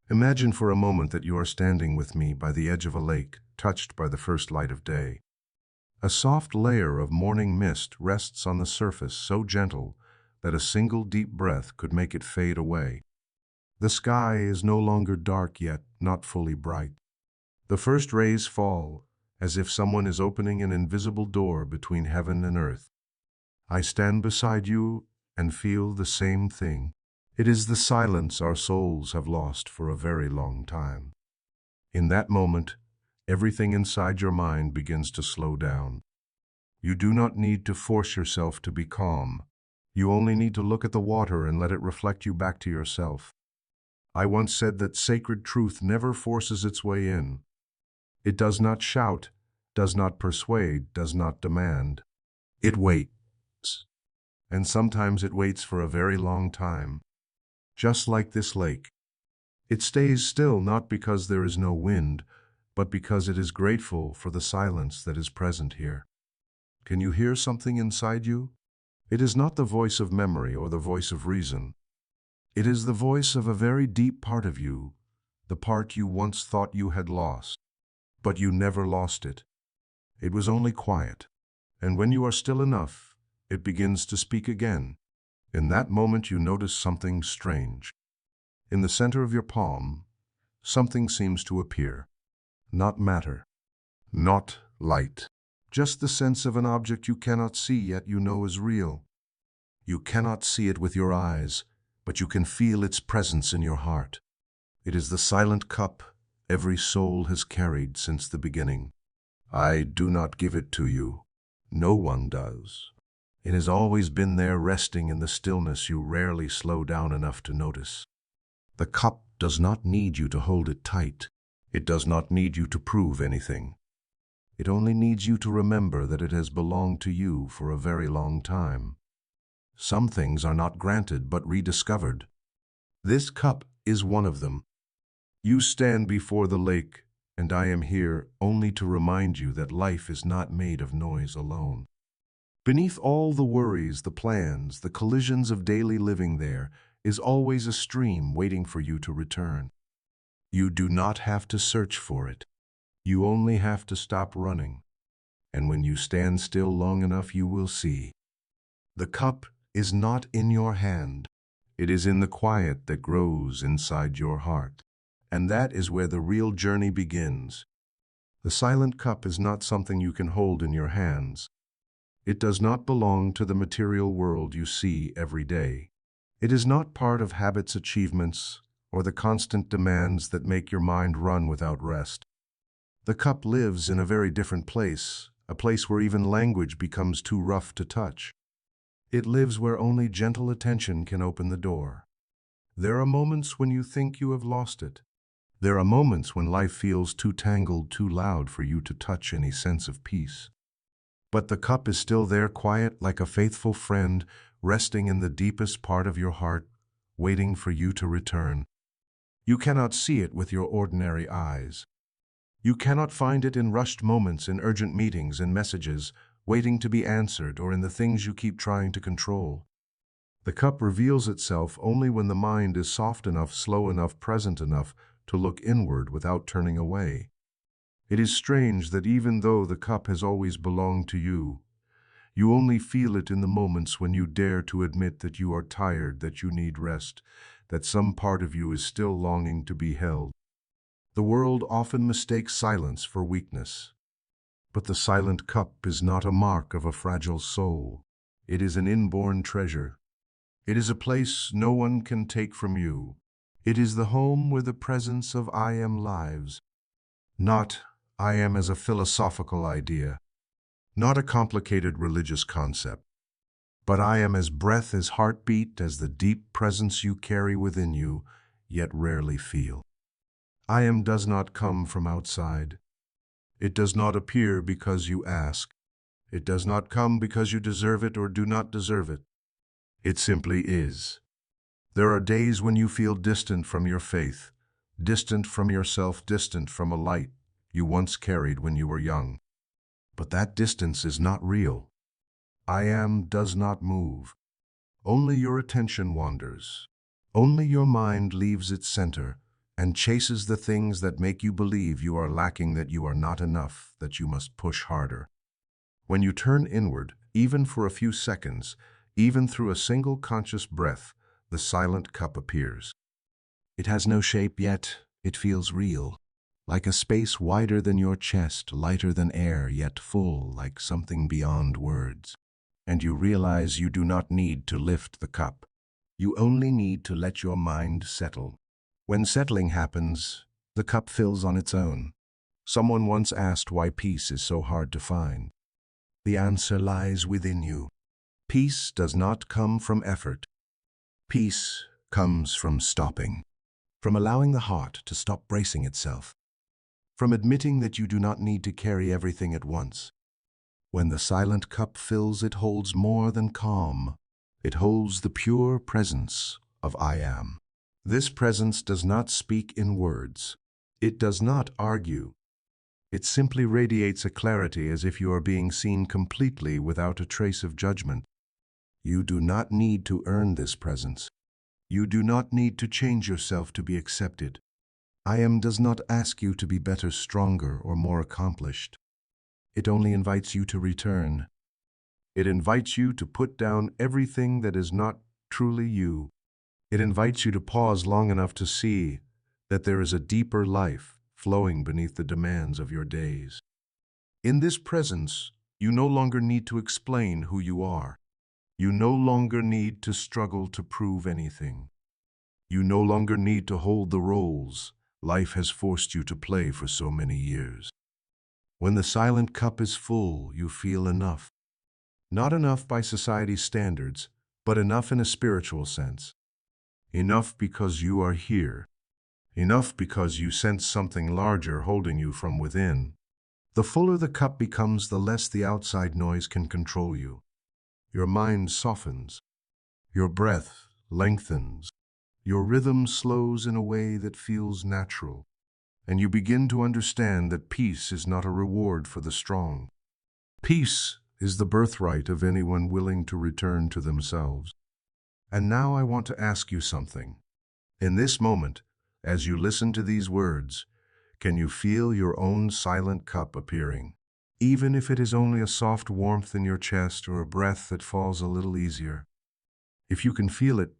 Imagine for a moment that you are standing with me by the edge of a lake, touched by the first light of day. A soft layer of morning mist rests on the surface, so gentle that a single deep breath could make it fade away. The sky is no longer dark yet, not fully bright. The first rays fall, as if someone is opening an invisible door between heaven and earth. I stand beside you and feel the same thing. It is the silence our souls have lost for a very long time. In that moment, everything inside your mind begins to slow down. You do not need to force yourself to be calm. You only need to look at the water and let it reflect you back to yourself. I once said that sacred truth never forces its way in. It does not shout, does not persuade, does not demand. It waits. And sometimes it waits for a very long time. Just like this lake. It stays still not because there is no wind, but because it is grateful for the silence that is present here. Can you hear something inside you? It is not the voice of memory or the voice of reason. It is the voice of a very deep part of you, the part you once thought you had lost. But you never lost it. It was only quiet. And when you are still enough, it begins to speak again. In that moment you notice something strange. In the center of your palm, something seems to appear. Not matter. Not light. Just the sense of an object you cannot see yet you know is real. You cannot see it with your eyes, but you can feel its presence in your heart. It is the silent cup every soul has carried since the beginning. I do not give it to you. No one does. It has always been there resting in the stillness you rarely slow down enough to notice. The cup does not need you to hold it tight. It does not need you to prove anything. It only needs you to remember that it has belonged to you for a very long time. Some things are not granted but rediscovered. This cup is one of them. You stand before the lake, and I am here only to remind you that life is not made of noise alone. Beneath all the worries, the plans, the collisions of daily living there is always a stream waiting for you to return. You do not have to search for it. You only have to stop running. And when you stand still long enough, you will see. The cup is not in your hand. It is in the quiet that grows inside your heart. And that is where the real journey begins. The silent cup is not something you can hold in your hands. It does not belong to the material world you see every day. It is not part of habits, achievements, or the constant demands that make your mind run without rest. The cup lives in a very different place, a place where even language becomes too rough to touch. It lives where only gentle attention can open the door. There are moments when you think you have lost it. There are moments when life feels too tangled, too loud for you to touch any sense of peace. But the cup is still there, quiet like a faithful friend, resting in the deepest part of your heart, waiting for you to return. You cannot see it with your ordinary eyes. You cannot find it in rushed moments, in urgent meetings, in messages, waiting to be answered, or in the things you keep trying to control. The cup reveals itself only when the mind is soft enough, slow enough, present enough to look inward without turning away. It is strange that even though the cup has always belonged to you, you only feel it in the moments when you dare to admit that you are tired, that you need rest, that some part of you is still longing to be held. The world often mistakes silence for weakness. But the silent cup is not a mark of a fragile soul. It is an inborn treasure. It is a place no one can take from you. It is the home where the presence of I am lives. Not I am as a philosophical idea, not a complicated religious concept, but I am as breath, as heartbeat, as the deep presence you carry within you, yet rarely feel. I am does not come from outside. It does not appear because you ask. It does not come because you deserve it or do not deserve it. It simply is. There are days when you feel distant from your faith, distant from yourself, distant from a light you once carried when you were young. But that distance is not real. I am does not move. Only your attention wanders. Only your mind leaves its center, and chases the things that make you believe you are lacking, that you are not enough, that you must push harder. When you turn inward, even for a few seconds, even through a single conscious breath, the silent cup appears. It has no shape yet, it feels real, like a space wider than your chest, lighter than air, yet full, like something beyond words. And you realize you do not need to lift the cup. You only need to let your mind settle. When settling happens, the cup fills on its own. Someone once asked why peace is so hard to find. The answer lies within you. Peace does not come from effort. Peace comes from stopping, from allowing the heart to stop bracing itself, from admitting that you do not need to carry everything at once. When the silent cup fills, it holds more than calm. It holds the pure presence of I am. This presence does not speak in words. It does not argue. It simply radiates a clarity, as if you are being seen completely without a trace of judgment. You do not need to earn this presence. You do not need to change yourself to be accepted. I am does not ask you to be better, stronger, or more accomplished. It only invites you to return. It invites you to put down everything that is not truly you. It invites you to pause long enough to see that there is a deeper life flowing beneath the demands of your days. In this presence, you no longer need to explain who you are. You no longer need to struggle to prove anything. You no longer need to hold the roles life has forced you to play for so many years. When the silent cup is full, you feel enough. Not enough by society's standards, but enough in a spiritual sense. Enough because you are here. Enough because you sense something larger holding you from within. The fuller the cup becomes, the less the outside noise can control you. Your mind softens. Your breath lengthens. Your rhythm slows in a way that feels natural. And you begin to understand that peace is not a reward for the strong. Peace is the birthright of anyone willing to return to themselves. And now I want to ask you something. In this moment, as you listen to these words, can you feel your own silent cup appearing? Even if it is only a soft warmth in your chest or a breath that falls a little easier. If you can feel it,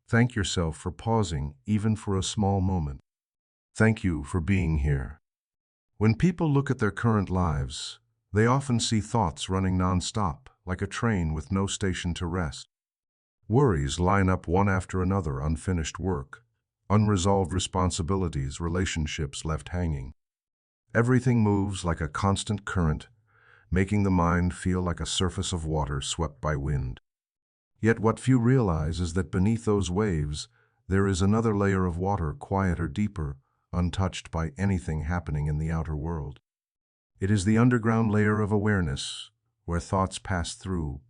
thank yourself for pausing, even for a small moment. Thank you for being here. When people look at their current lives, they often see thoughts running non-stop, like a train with no station to rest. Worries line up one after another: unfinished work, unresolved responsibilities, relationships left hanging. Everything moves like a constant current, making the mind feel like a surface of water swept by wind. Yet what few realize is that beneath those waves, there is another layer of water, quieter, deeper, untouched by anything happening in the outer world. It is the underground layer of awareness, where thoughts pass through,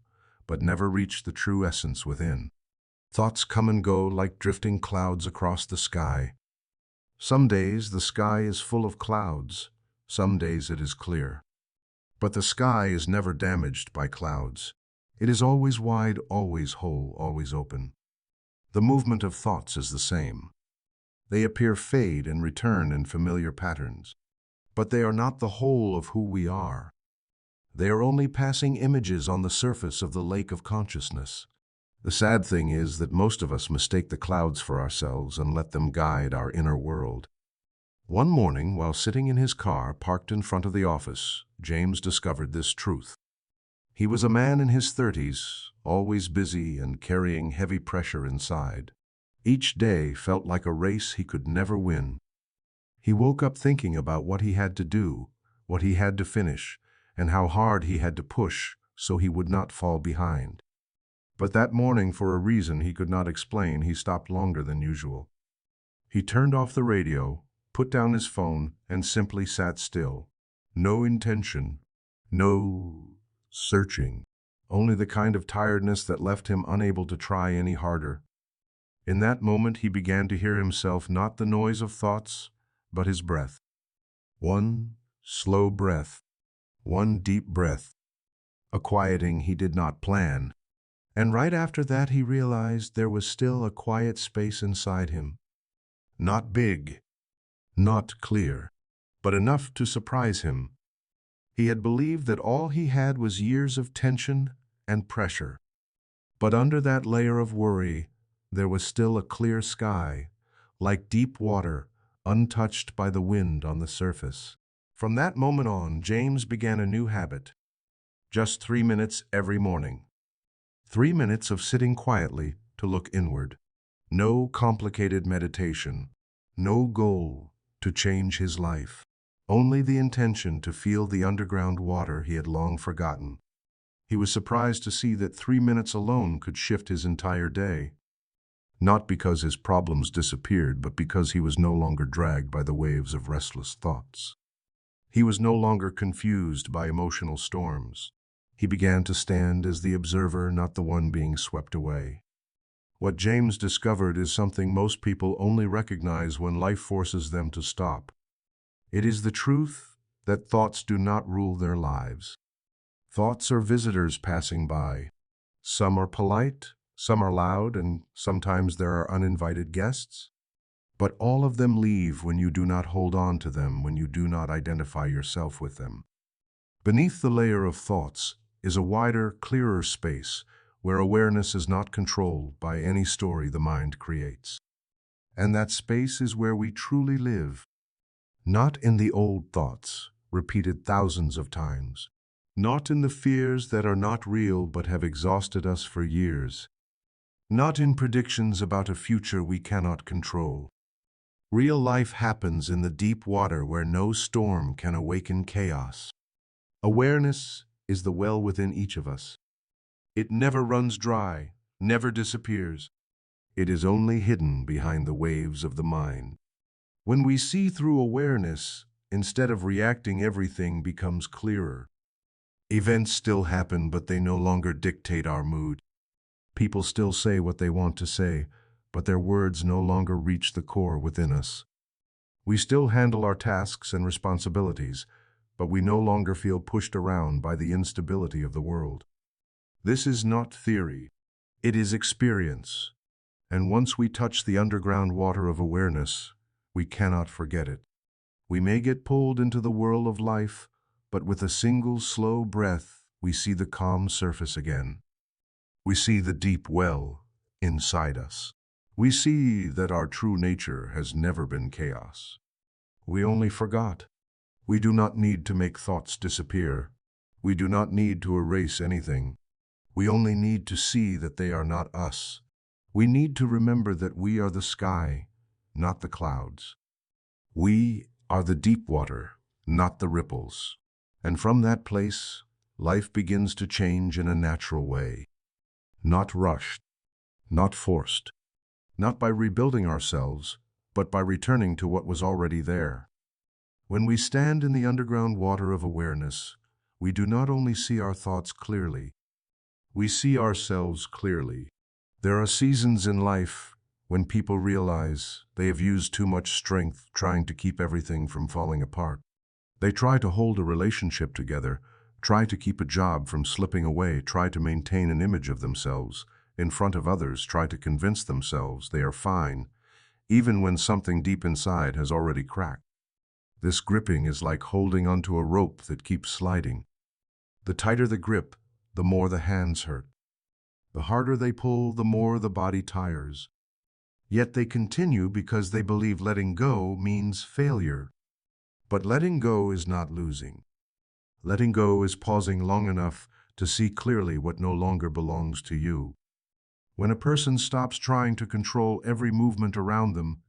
but never reach the true essence within. Thoughts come and go like drifting clouds across the sky. Some days the sky is full of clouds, some days it is clear. But the sky is never damaged by clouds. It is always wide, always whole, always open. The movement of thoughts is the same. They appear, fade, and return in familiar patterns. But they are not the whole of who we are. They are only passing images on the surface of the lake of consciousness. The sad thing is that most of us mistake the clouds for ourselves and let them guide our inner world. One morning, while sitting in his car parked in front of the office, James discovered this truth. He was a man in his 30s, always busy and carrying heavy pressure inside. Each day felt like a race he could never win. He woke up thinking about what he had to do, what he had to finish, and how hard he had to push so he would not fall behind. But that morning, for a reason he could not explain, he stopped longer than usual. He turned off the radio, put down his phone, and simply sat still. No intention, no searching, only the kind of tiredness that left him unable to try any harder. In that moment he began to hear himself, not the noise of thoughts, but his breath. One slow breath, one deep breath, a quieting he did not plan. And right after that he realized there was still a quiet space inside him. Not big, Not clear, but enough to surprise him. He had believed that all he had was years of tension and pressure. But under that layer of worry, there was still a clear sky, like deep water, untouched by the wind on the surface. From that moment on, James began a new habit. Just 3 minutes every morning. 3 minutes of sitting quietly to look inward. No complicated meditation. No goal to change his life. Only the intention to feel the underground water he had long forgotten. He was surprised to see that 3 minutes alone could shift his entire day. Not because his problems disappeared, but because he was no longer dragged by the waves of restless thoughts. He was no longer confused by emotional storms. He began to stand as the observer, not the one being swept away. What James discovered is something most people only recognize when life forces them to stop. It is the truth that thoughts do not rule their lives. Thoughts are visitors passing by. Some are polite, some are loud, and sometimes there are uninvited guests. But all of them leave when you do not hold on to them, when you do not identify yourself with them. Beneath the layer of thoughts is a wider, clearer space where awareness is not controlled by any story the mind creates. And that space is where we truly live. Not in the old thoughts, repeated thousands of times. Not in the fears that are not real but have exhausted us for years. Not in predictions about a future we cannot control. Real life happens in the deep water where no storm can awaken chaos. Awareness is the well within each of us. It never runs dry, never disappears. It is only hidden behind the waves of the mind. When we see through awareness, instead of reacting, everything becomes clearer. Events still happen, but they no longer dictate our mood. People still say what they want to say, but their words no longer reach the core within us. We still handle our tasks and responsibilities, but we no longer feel pushed around by the instability of the world. This is not theory. It is experience. And once we touch the underground water of awareness, we cannot forget it. We may get pulled into the whirl of life, but with a single slow breath, we see the calm surface again. We see the deep well inside us. We see that our true nature has never been chaos. We only forgot. We do not need to make thoughts disappear. We do not need to erase anything. We only need to see that they are not us. We need to remember that we are the sky, not the clouds. We are the deep water, not the ripples. And from that place, life begins to change in a natural way. Not rushed, not forced. Not by rebuilding ourselves, but by returning to what was already there. When we stand in the underground water of awareness, we do not only see our thoughts clearly, we see ourselves clearly. There are seasons in life when people realize they have used too much strength trying to keep everything from falling apart. They try to hold a relationship together, try to keep a job from slipping away, try to maintain an image of themselves in front of others, try to convince themselves they are fine, even when something deep inside has already cracked. This gripping is like holding onto a rope that keeps sliding. The tighter the grip, the more the hands hurt. The harder they pull, the more the body tires. Yet they continue because they believe letting go means failure. But letting go is not losing. Letting go is pausing long enough to see clearly what no longer belongs to you. When a person stops trying to control every movement around them,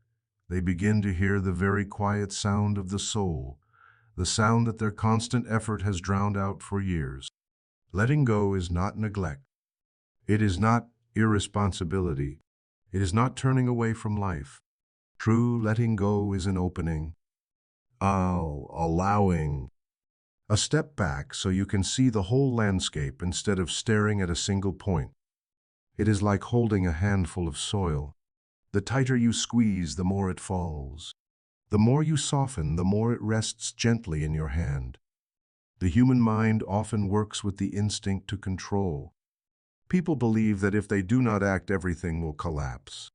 they begin to hear the very quiet sound of the soul, the sound that their constant effort has drowned out for years. Letting go is not neglect. It is not irresponsibility. It is not turning away from life. True letting go is an opening, allowing a step back so you can see the whole landscape instead of staring at a single point. It is like holding a handful of soil. The tighter you squeeze, the more it falls. The more you soften, the more it rests gently in your hand. The human mind often works with the instinct to control. People believe that if they do not act, everything will collapse.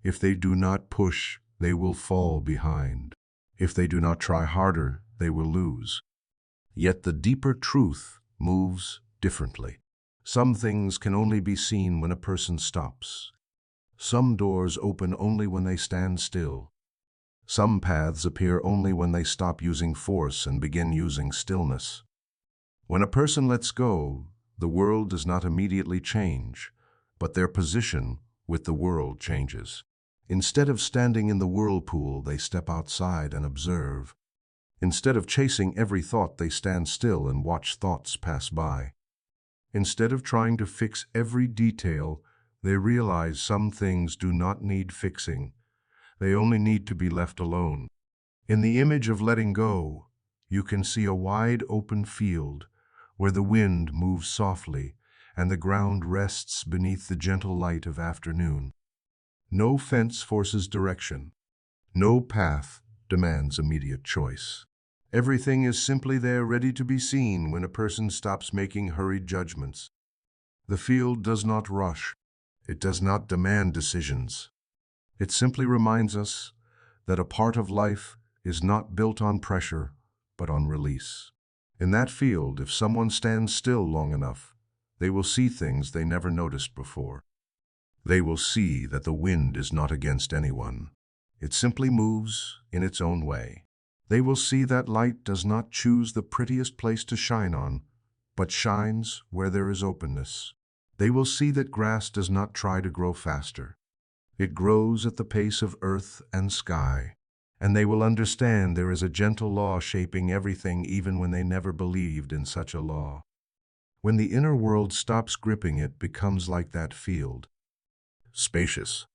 If they do not push, they will fall behind. If they do not try harder, they will lose. Yet the deeper truth moves differently. Some things can only be seen when a person stops. Some doors open only when they stand still. Some paths appear only when they stop using force and begin using stillness. When a person lets go, the world does not immediately change, but their position with the world changes. Instead of standing in the whirlpool, they step outside and observe. Instead of chasing every thought, they stand still and watch thoughts pass by. Instead of trying to fix every detail, they realize some things do not need fixing. They only need to be left alone. In the image of letting go, you can see a wide open field where the wind moves softly and the ground rests beneath the gentle light of afternoon. No fence forces direction. No path demands immediate choice. Everything is simply there, ready to be seen when a person stops making hurried judgments. The field does not rush. It does not demand decisions. It simply reminds us that a part of life is not built on pressure, but on release. In that field, if someone stands still long enough, they will see things they never noticed before. They will see that the wind is not against anyone. It simply moves in its own way. They will see that light does not choose the prettiest place to shine on, but shines where there is openness. They will see that grass does not try to grow faster. It grows at the pace of earth and sky. And they will understand there is a gentle law shaping everything, even when they never believed in such a law. When the inner world stops gripping, it becomes like that field. Spacious,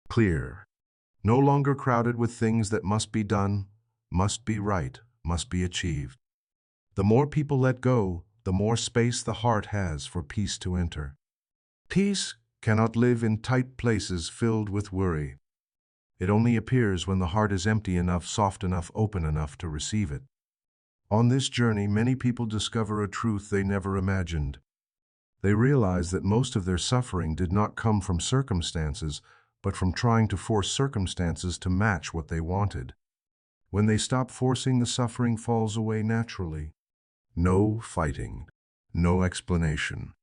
clear, no longer crowded with things that must be done, must be right, must be achieved. The more people let go, the more space the heart has for peace to enter. Peace cannot live in tight places filled with worry. It only appears when the heart is empty enough, soft enough, open enough to receive it. On this journey, many people discover a truth they never imagined. They realize that most of their suffering did not come from circumstances, but from trying to force circumstances to match what they wanted. When they stop forcing, the suffering falls away naturally. No fighting, no explanation,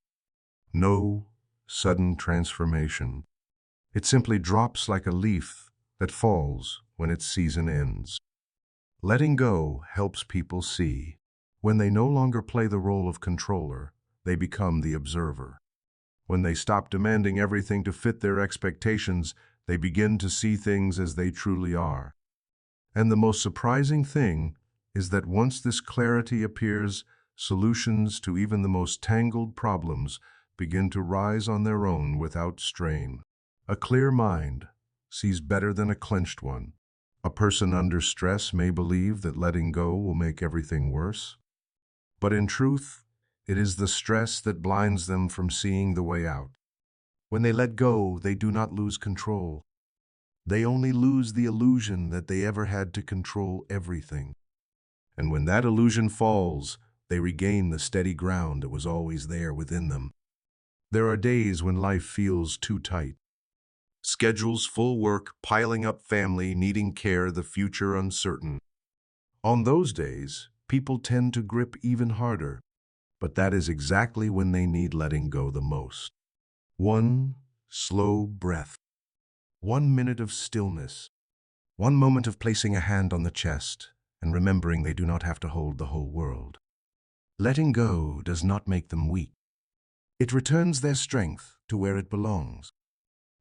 no sudden transformation. It simply drops like a leaf that falls when its season ends. Letting go helps people see. When they no longer play the role of controller, they become the observer. When they stop demanding everything to fit their expectations, they begin to see things as they truly are. And the most surprising thing is that once this clarity appears, solutions to even the most tangled problems begin to rise on their own without strain. A clear mind sees better than a clenched one. A person under stress may believe that letting go will make everything worse. But in truth, it is the stress that blinds them from seeing the way out. When they let go, they do not lose control. They only lose the illusion that they ever had to control everything. And when that illusion falls, they regain the steady ground that was always there within them. There are days when life feels too tight. Schedules full, work piling up, family needing care, the future uncertain. On those days, people tend to grip even harder, but that is exactly when they need letting go the most. One slow breath, 1 minute of stillness, 1 moment of placing a hand on the chest and remembering they do not have to hold the whole world. Letting go does not make them weak. It returns their strength to where it belongs.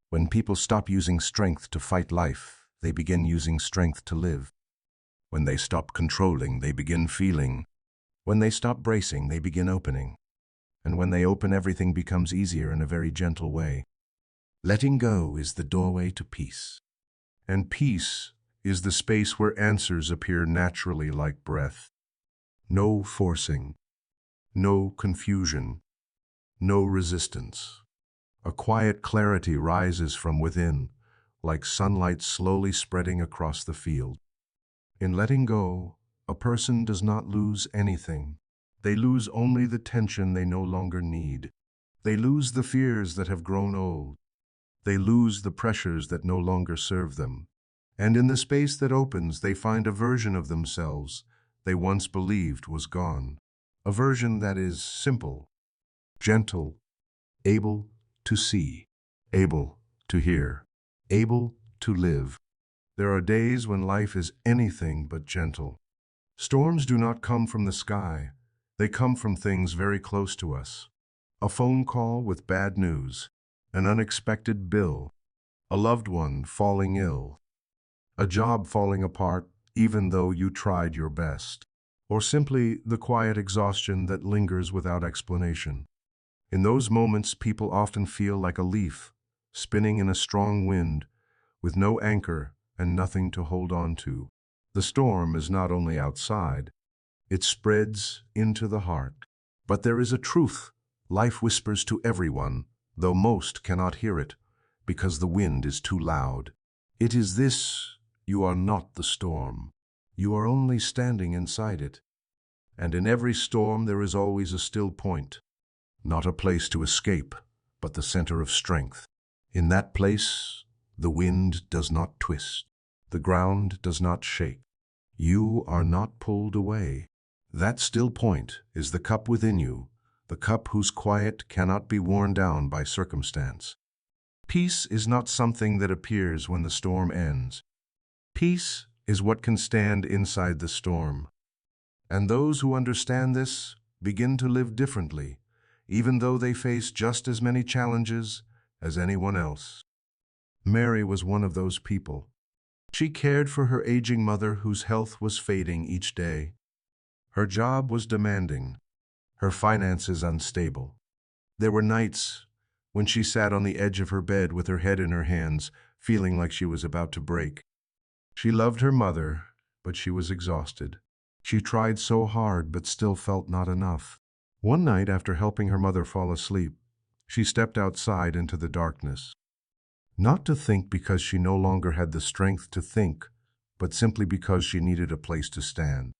When people stop using strength to fight life, they begin using strength to live. When they stop controlling, they begin feeling. When they stop bracing, they begin opening. And when they open, everything becomes easier in a very gentle way. Letting go is the doorway to peace. And peace is the space where answers appear naturally like breath. No forcing, no confusion, no resistance. A quiet clarity rises from within, like sunlight slowly spreading across the field. In letting go, a person does not lose anything. They lose only the tension they no longer need. They lose the fears that have grown old. They lose the pressures that no longer serve them. And in the space that opens, they find a version of themselves they once believed was gone. A version that is simple, gentle, able to see, able to hear, able to live. There are days when life is anything but gentle. Storms do not come from the sky. They come from things very close to us. A phone call with bad news, an unexpected bill, a loved one falling ill, a job falling apart even though you tried your best, or simply the quiet exhaustion that lingers without explanation. In those moments, people often feel like a leaf, spinning in a strong wind, with no anchor and nothing to hold on to. The storm is not only outside, it spreads into the heart. But there is a truth life whispers to everyone, though most cannot hear it, because the wind is too loud. It is this: you are not the storm. You are only standing inside it. And in every storm there is always a still point, not a place to escape, but the center of strength. In that place, the wind does not twist. The ground does not shake. You are not pulled away. That still point is the cup within you, the cup whose quiet cannot be worn down by circumstance. Peace is not something that appears when the storm ends. Peace is what can stand inside the storm. And those who understand this begin to live differently, even though they face just as many challenges as anyone else. Mary was one of those people. She cared for her aging mother whose health was fading each day. Her job was demanding, her finances unstable. There were nights when she sat on the edge of her bed with her head in her hands, feeling like she was about to break. She loved her mother, but she was exhausted. She tried so hard, but still felt not enough. One night, after helping her mother fall asleep, she stepped outside into the darkness. Not to think because she no longer had the strength to think, but simply because she needed a place to stand.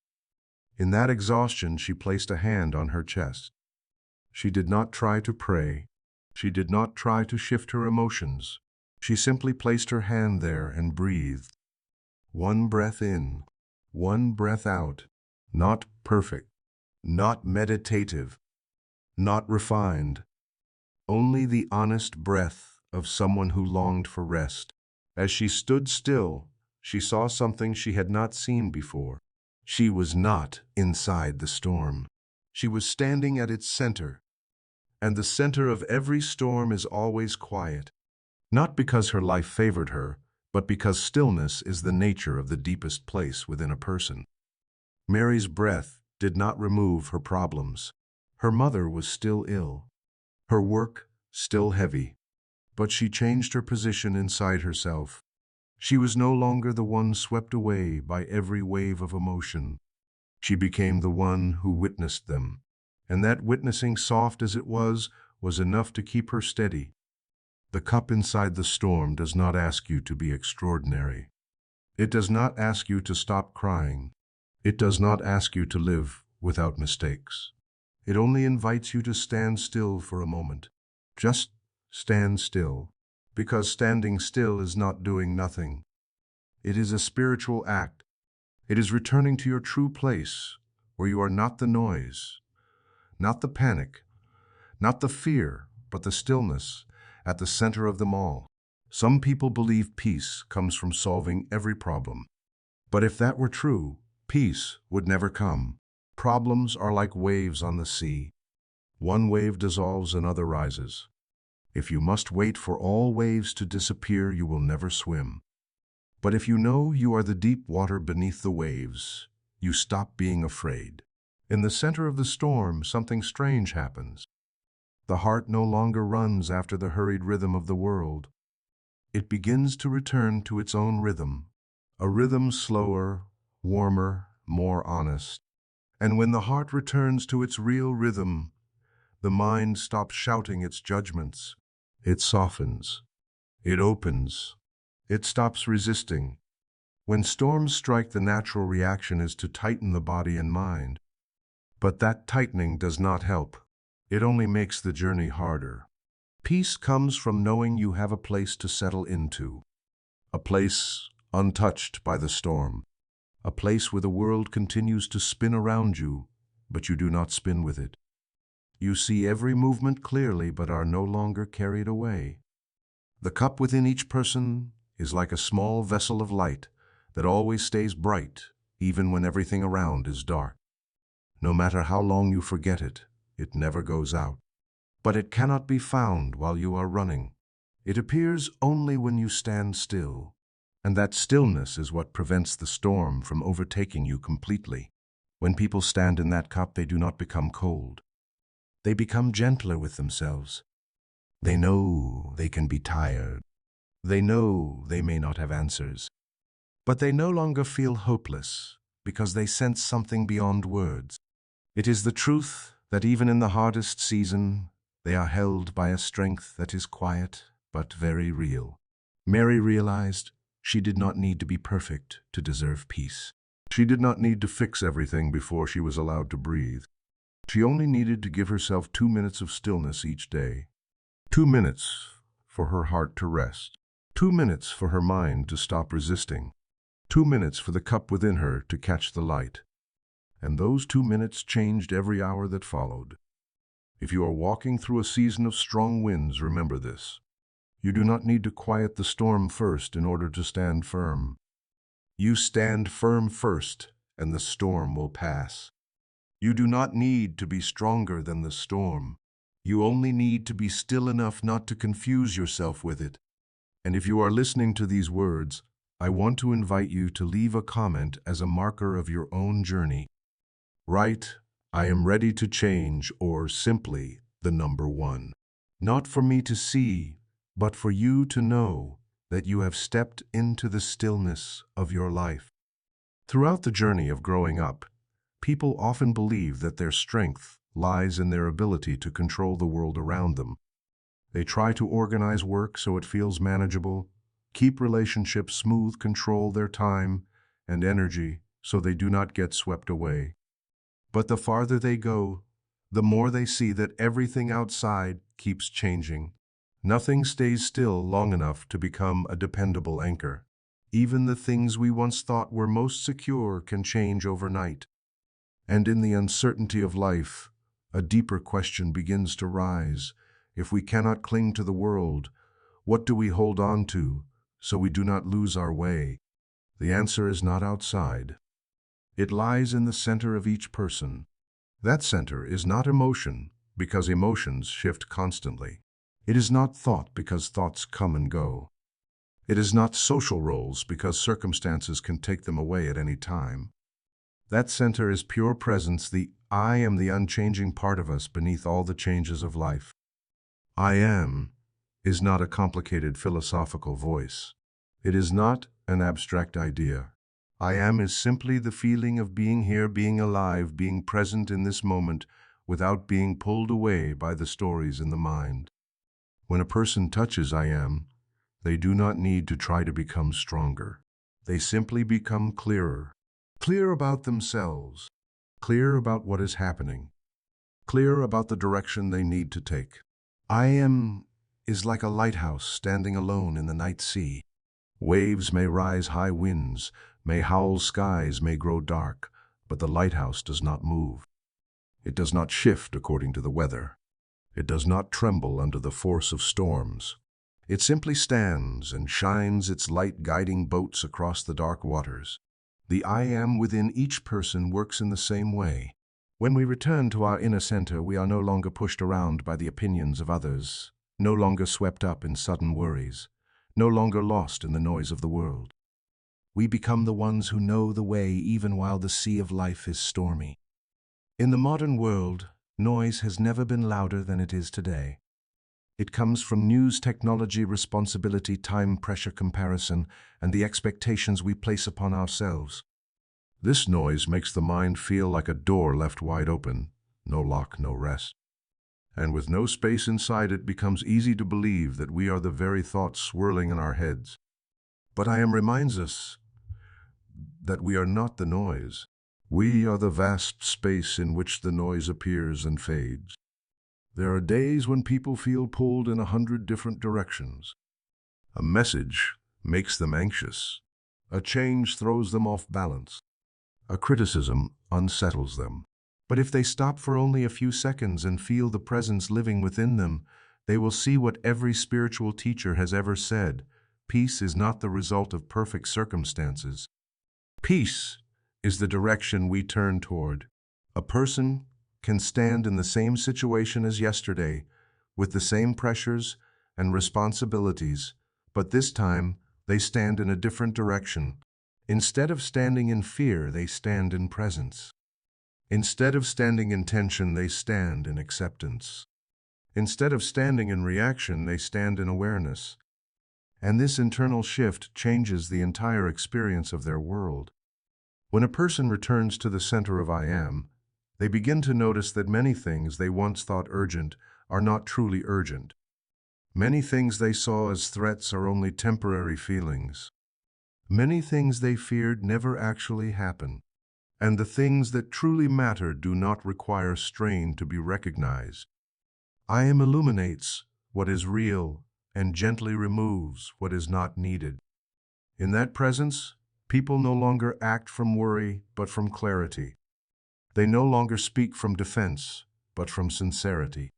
In that exhaustion, she placed a hand on her chest. She did not try to pray. She did not try to shift her emotions. She simply placed her hand there and breathed. One breath in, one breath out. Not perfect, not meditative, not refined. Only the honest breath of someone who longed for rest. As she stood still, she saw something she had not seen before. She was not inside the storm. She was standing at its center. And the center of every storm is always quiet. Not because her life favored her, but because stillness is the nature of the deepest place within a person. Mary's breath did not remove her problems. Her mother was still ill. Her work still heavy. But she changed her position inside herself. She was no longer the one swept away by every wave of emotion. She became the one who witnessed them. And that witnessing, soft as it was enough to keep her steady. The cup inside the storm does not ask you to be extraordinary. It does not ask you to stop crying. It does not ask you to live without mistakes. It only invites you to stand still for a moment. Just stand still. Because standing still is not doing nothing. It is a spiritual act. It is returning to your true place, where you are not the noise, not the panic, not the fear, but the stillness at the center of them all. Some people believe peace comes from solving every problem. But if that were true, peace would never come. Problems are like waves on the sea. One wave dissolves, another rises. If you must wait for all waves to disappear, you will never swim. But if you know you are the deep water beneath the waves, you stop being afraid. In the center of the storm, something strange happens. The heart no longer runs after the hurried rhythm of the world. It begins to return to its own rhythm, a rhythm slower, warmer, more honest. And when the heart returns to its real rhythm, the mind stops shouting its judgments. It softens. It opens. It stops resisting. When storms strike, the natural reaction is to tighten the body and mind. But that tightening does not help. It only makes the journey harder. Peace comes from knowing you have a place to settle into, a place untouched by the storm. A place where the world continues to spin around you, but you do not spin with it. You see every movement clearly, but are no longer carried away. The cup within each person is like a small vessel of light that always stays bright, even when everything around is dark. No matter how long you forget it, it never goes out. But it cannot be found while you are running. It appears only when you stand still. And that stillness is what prevents the storm from overtaking you completely. When people stand in that cup, they do not become cold. They become gentler with themselves. They know they can be tired. They know they may not have answers. But they no longer feel hopeless because they sense something beyond words. It is the truth that even in the hardest season, they are held by a strength that is quiet but very real. Mary realized she did not need to be perfect to deserve peace. She did not need to fix everything before she was allowed to breathe. She only needed to give herself 2 minutes of stillness each day. 2 minutes for her heart to rest. 2 minutes for her mind to stop resisting. 2 minutes for the cup within her to catch the light. And those 2 minutes changed every hour that followed. If you are walking through a season of strong winds, remember this. You do not need to quiet the storm first in order to stand firm. You stand firm first, and the storm will pass. You do not need to be stronger than the storm. You only need to be still enough not to confuse yourself with it. And if you are listening to these words, I want to invite you to leave a comment as a marker of your own journey. Write, I am ready to change, or simply the number 1. Not for me to see, but for you to know that you have stepped into the stillness of your life. Throughout the journey of growing up, people often believe that their strength lies in their ability to control the world around them. They try to organize work so it feels manageable, keep relationships smooth, control their time and energy so they do not get swept away. But the farther they go, the more they see that everything outside keeps changing. Nothing stays still long enough to become a dependable anchor. Even the things we once thought were most secure can change overnight. And in the uncertainty of life, a deeper question begins to rise. If we cannot cling to the world, what do we hold on to so we do not lose our way? The answer is not outside. It lies in the center of each person. That center is not emotion, because emotions shift constantly. It is not thought, because thoughts come and go. It is not social roles, because circumstances can take them away at any time. That center is pure presence, the I am, the unchanging part of us beneath all the changes of life. I am is not a complicated philosophical voice. It is not an abstract idea. I am is simply the feeling of being here, being alive, being present in this moment without being pulled away by the stories in the mind. When a person touches I am, they do not need to try to become stronger. They simply become clearer. Clear about themselves, clear about what is happening, clear about the direction they need to take. I am is like a lighthouse standing alone in the night sea. Waves may rise, high winds may howl, skies may grow dark, but the lighthouse does not move. It does not shift according to the weather. It does not tremble under the force of storms. It simply stands and shines its light, guiding boats across the dark waters. The I am within each person works in the same way. When we return to our inner center, we are no longer pushed around by the opinions of others, no longer swept up in sudden worries, no longer lost in the noise of the world. We become the ones who know the way even while the sea of life is stormy. In the modern world, noise has never been louder than it is today. It comes from news, technology, responsibility, time, pressure, comparison, and the expectations we place upon ourselves. This noise makes the mind feel like a door left wide open, no lock, no rest. And with no space inside, it becomes easy to believe that we are the very thoughts swirling in our heads. But I am reminds us that we are not the noise. We are the vast space in which the noise appears and fades. There are days when people feel pulled in 100 different directions. A message makes them anxious. A change throws them off balance. A criticism unsettles them. But if they stop for only a few seconds and feel the presence living within them, they will see what every spiritual teacher has ever said. Peace is not the result of perfect circumstances. Peace is the direction we turn toward. A person can stand in the same situation as yesterday, with the same pressures and responsibilities, but this time they stand in a different direction. Instead of standing in fear, they stand in presence. Instead of standing in tension, they stand in acceptance. Instead of standing in reaction, they stand in awareness. And this internal shift changes the entire experience of their world. When a person returns to the center of I Am, they begin to notice that many things they once thought urgent are not truly urgent. Many things they saw as threats are only temporary feelings. Many things they feared never actually happen. And the things that truly matter do not require strain to be recognized. I Am illuminates what is real and gently removes what is not needed. In that presence, people no longer act from worry but from clarity. They no longer speak from defense but from sincerity.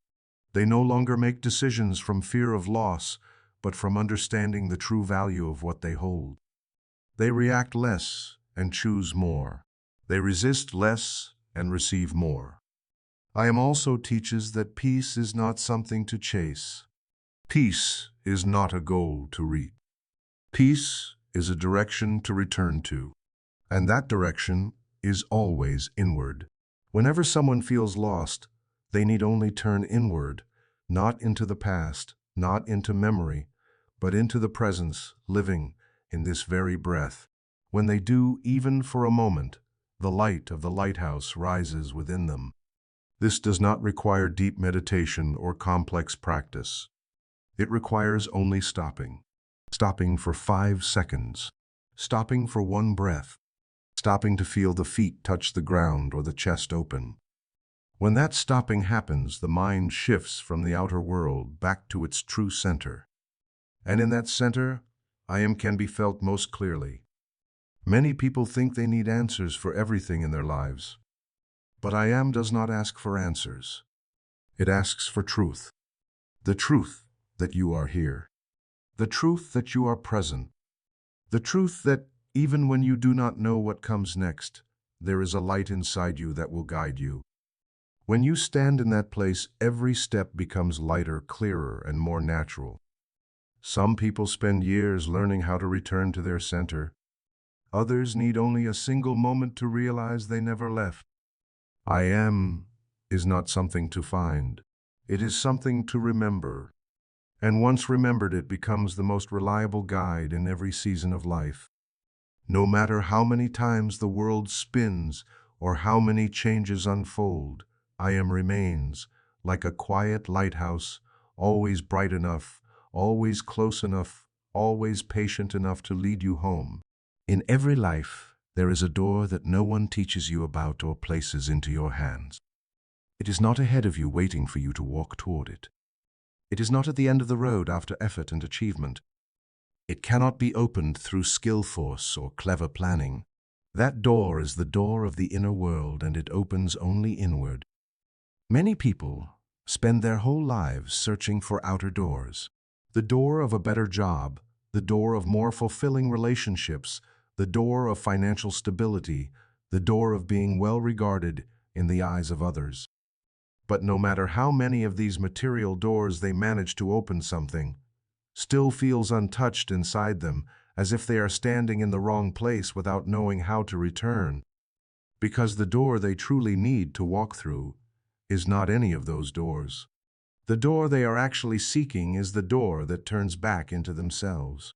They no longer make decisions from fear of loss but from understanding the true value of what they hold. They react less and choose more. They resist less and receive more. I Am also teaches that peace is not something to chase. Peace is not a goal to reach. Peace is a direction to return to. And that direction is always inward. Whenever someone feels lost, they need only turn inward, not into the past, not into memory, but into the presence, living in this very breath. When they do, even for a moment, the light of the lighthouse rises within them. This does not require deep meditation or complex practice. It requires only stopping. Stopping for 5 seconds. Stopping for one breath. Stopping to feel the feet touch the ground or the chest open. When that stopping happens, the mind shifts from the outer world back to its true center. And in that center, I Am can be felt most clearly. Many people think they need answers for everything in their lives. But I Am does not ask for answers. It asks for truth. The truth that you are here. The truth that you are present. The truth that even when you do not know what comes next, there is a light inside you that will guide you. When you stand in that place, every step becomes lighter, clearer, and more natural. Some people spend years learning how to return to their center. Others need only a single moment to realize they never left. I Am is not something to find. It is something to remember. And once remembered, it becomes the most reliable guide in every season of life. No matter how many times the world spins or how many changes unfold, I Am remains, like a quiet lighthouse, always bright enough, always close enough, always patient enough to lead you home. In every life, there is a door that no one teaches you about or places into your hands. It is not ahead of you waiting for you to walk toward it. It is not at the end of the road after effort and achievement. It cannot be opened through skill force or clever planning. That door is the door of the inner world, and it opens only inward. Many people spend their whole lives searching for outer doors. The door of a better job, the door of more fulfilling relationships, the door of financial stability, the door of being well regarded in the eyes of others. But no matter how many of these material doors they manage to open, something still feels untouched inside them, as if they are standing in the wrong place without knowing how to return. Because the door they truly need to walk through is not any of those doors. The door they are actually seeking is the door that turns back into themselves.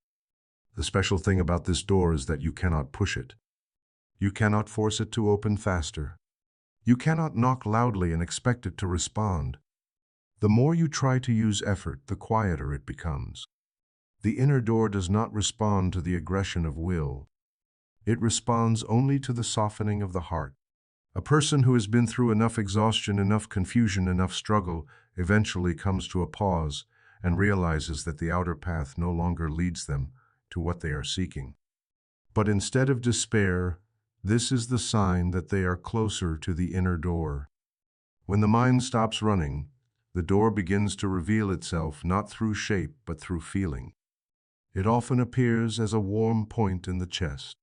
The special thing about this door is that you cannot push it. You cannot force it to open faster. You cannot knock loudly and expect it to respond. The more you try to use effort, the quieter it becomes. The inner door does not respond to the aggression of will. It responds only to the softening of the heart. A person who has been through enough exhaustion, enough confusion, enough struggle, eventually comes to a pause and realizes that the outer path no longer leads them to what they are seeking. But instead of despair, this is the sign that they are closer to the inner door. When the mind stops running, the door begins to reveal itself not through shape but through feeling. It often appears as a warm point in the chest.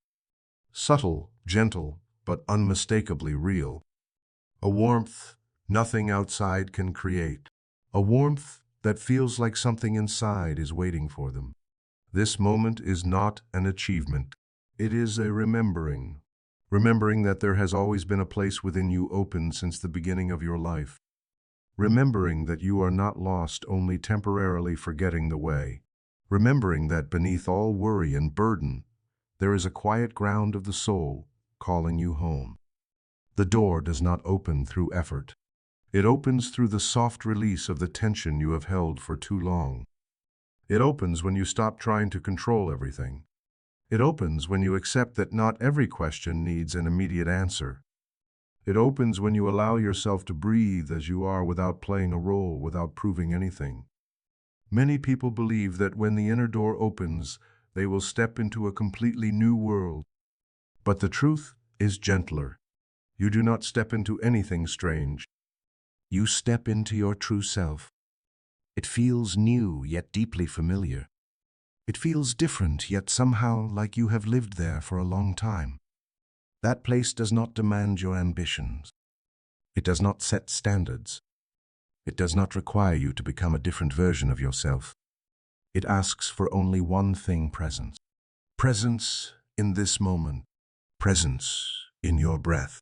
Subtle, gentle, but unmistakably real. A warmth nothing outside can create. A warmth that feels like something inside is waiting for them. This moment is not an achievement. It is a remembering. Remembering that there has always been a place within you open since the beginning of your life. Remembering that you are not lost, only temporarily forgetting the way. Remembering that beneath all worry and burden, there is a quiet ground of the soul calling you home. The door does not open through effort. It opens through the soft release of the tension you have held for too long. It opens when you stop trying to control everything. It opens when you accept that not every question needs an immediate answer. It opens when you allow yourself to breathe as you are without playing a role, without proving anything. Many people believe that when the inner door opens, they will step into a completely new world. But the truth is gentler. You do not step into anything strange. You step into your true self. It feels new, yet deeply familiar. It feels different, yet somehow like you have lived there for a long time. That place does not demand your ambitions. It does not set standards. It does not require you to become a different version of yourself. It asks for only one thing: presence. Presence in this moment. Presence in your breath.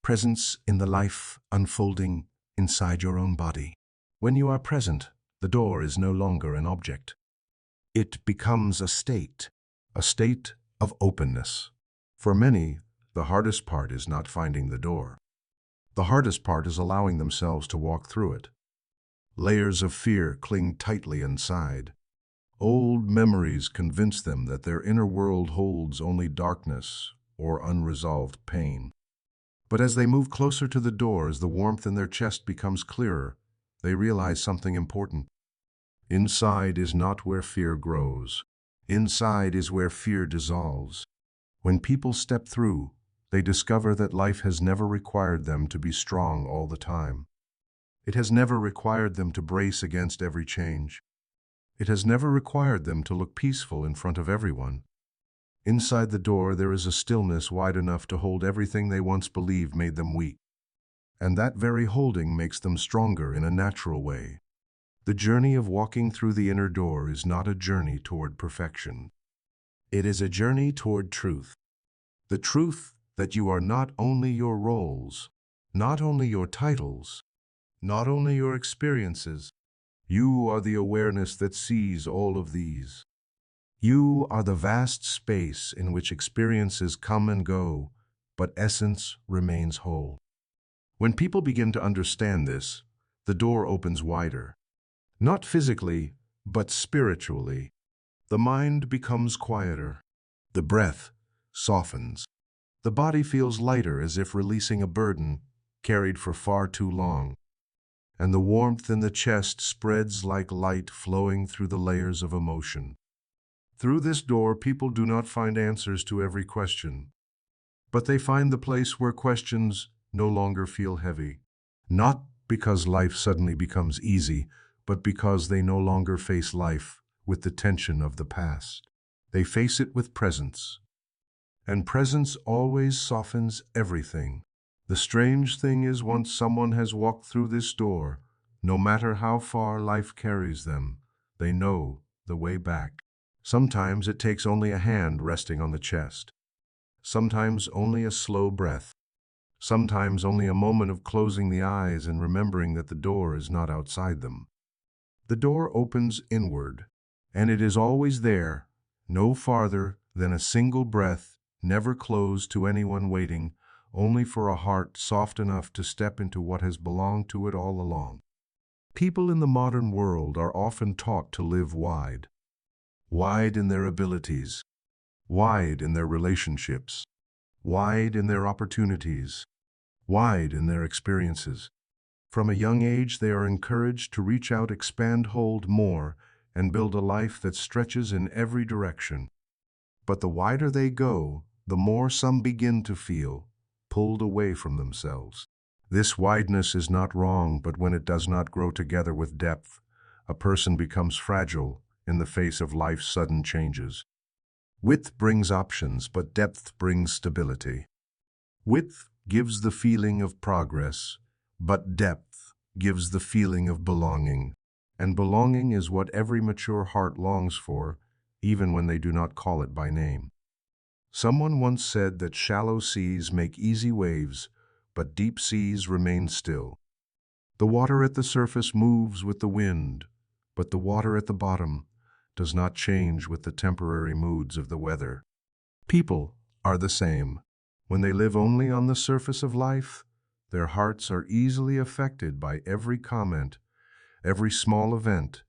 Presence in the life unfolding inside your own body. When you are present, the door is no longer an object. It becomes a state of openness. For many, the hardest part is not finding the door. The hardest part is allowing themselves to walk through it. Layers of fear cling tightly inside. Old memories convince them that their inner world holds only darkness or unresolved pain. But as they move closer to the door, as the warmth in their chest becomes clearer, they realize something important. Inside is not where fear grows. Inside is where fear dissolves. When people step through, they discover that life has never required them to be strong all the time. It has never required them to brace against every change. It has never required them to look peaceful in front of everyone. Inside the door, there is a stillness wide enough to hold everything they once believed made them weak. And that very holding makes them stronger in a natural way. The journey of walking through the inner door is not a journey toward perfection. It is a journey toward truth. The truth that you are not only your roles, not only your titles, not only your experiences. You are the awareness that sees all of these. You are the vast space in which experiences come and go, but essence remains whole. When people begin to understand this, the door opens wider. Not physically, but spiritually. The mind becomes quieter. The breath softens. The body feels lighter, as if releasing a burden carried for far too long. And the warmth in the chest spreads like light flowing through the layers of emotion. Through this door, people do not find answers to every question, but they find the place where questions no longer feel heavy. Not because life suddenly becomes easy, but because they no longer face life with the tension of the past. They face it with presence. And presence always softens everything. The strange thing is, once someone has walked through this door, no matter how far life carries them, they know the way back. Sometimes it takes only a hand resting on the chest. Sometimes only a slow breath. Sometimes only a moment of closing the eyes and remembering that the door is not outside them. The door opens inward, and it is always there, no farther than a single breath, never closed to anyone waiting, only for a heart soft enough to step into what has belonged to it all along. People in the modern world are often taught to live wide. Wide in their abilities, wide in their relationships, wide in their opportunities, wide in their experiences. From a young age, they are encouraged to reach out, expand, hold more, and build a life that stretches in every direction. But the wider they go, the more some begin to feel pulled away from themselves. This wideness is not wrong, but when it does not grow together with depth, a person becomes fragile in the face of life's sudden changes. Width brings options, but depth brings stability. Width gives the feeling of progress, but depth gives the feeling of belonging. And belonging is what every mature heart longs for, even when they do not call it by name. Someone once said that shallow seas make easy waves, but deep seas remain still. The water at the surface moves with the wind, but the water at the bottom does not change with the temporary moods of the weather. People are the same. When they live only on the surface of life, their hearts are easily affected by every comment, every small event,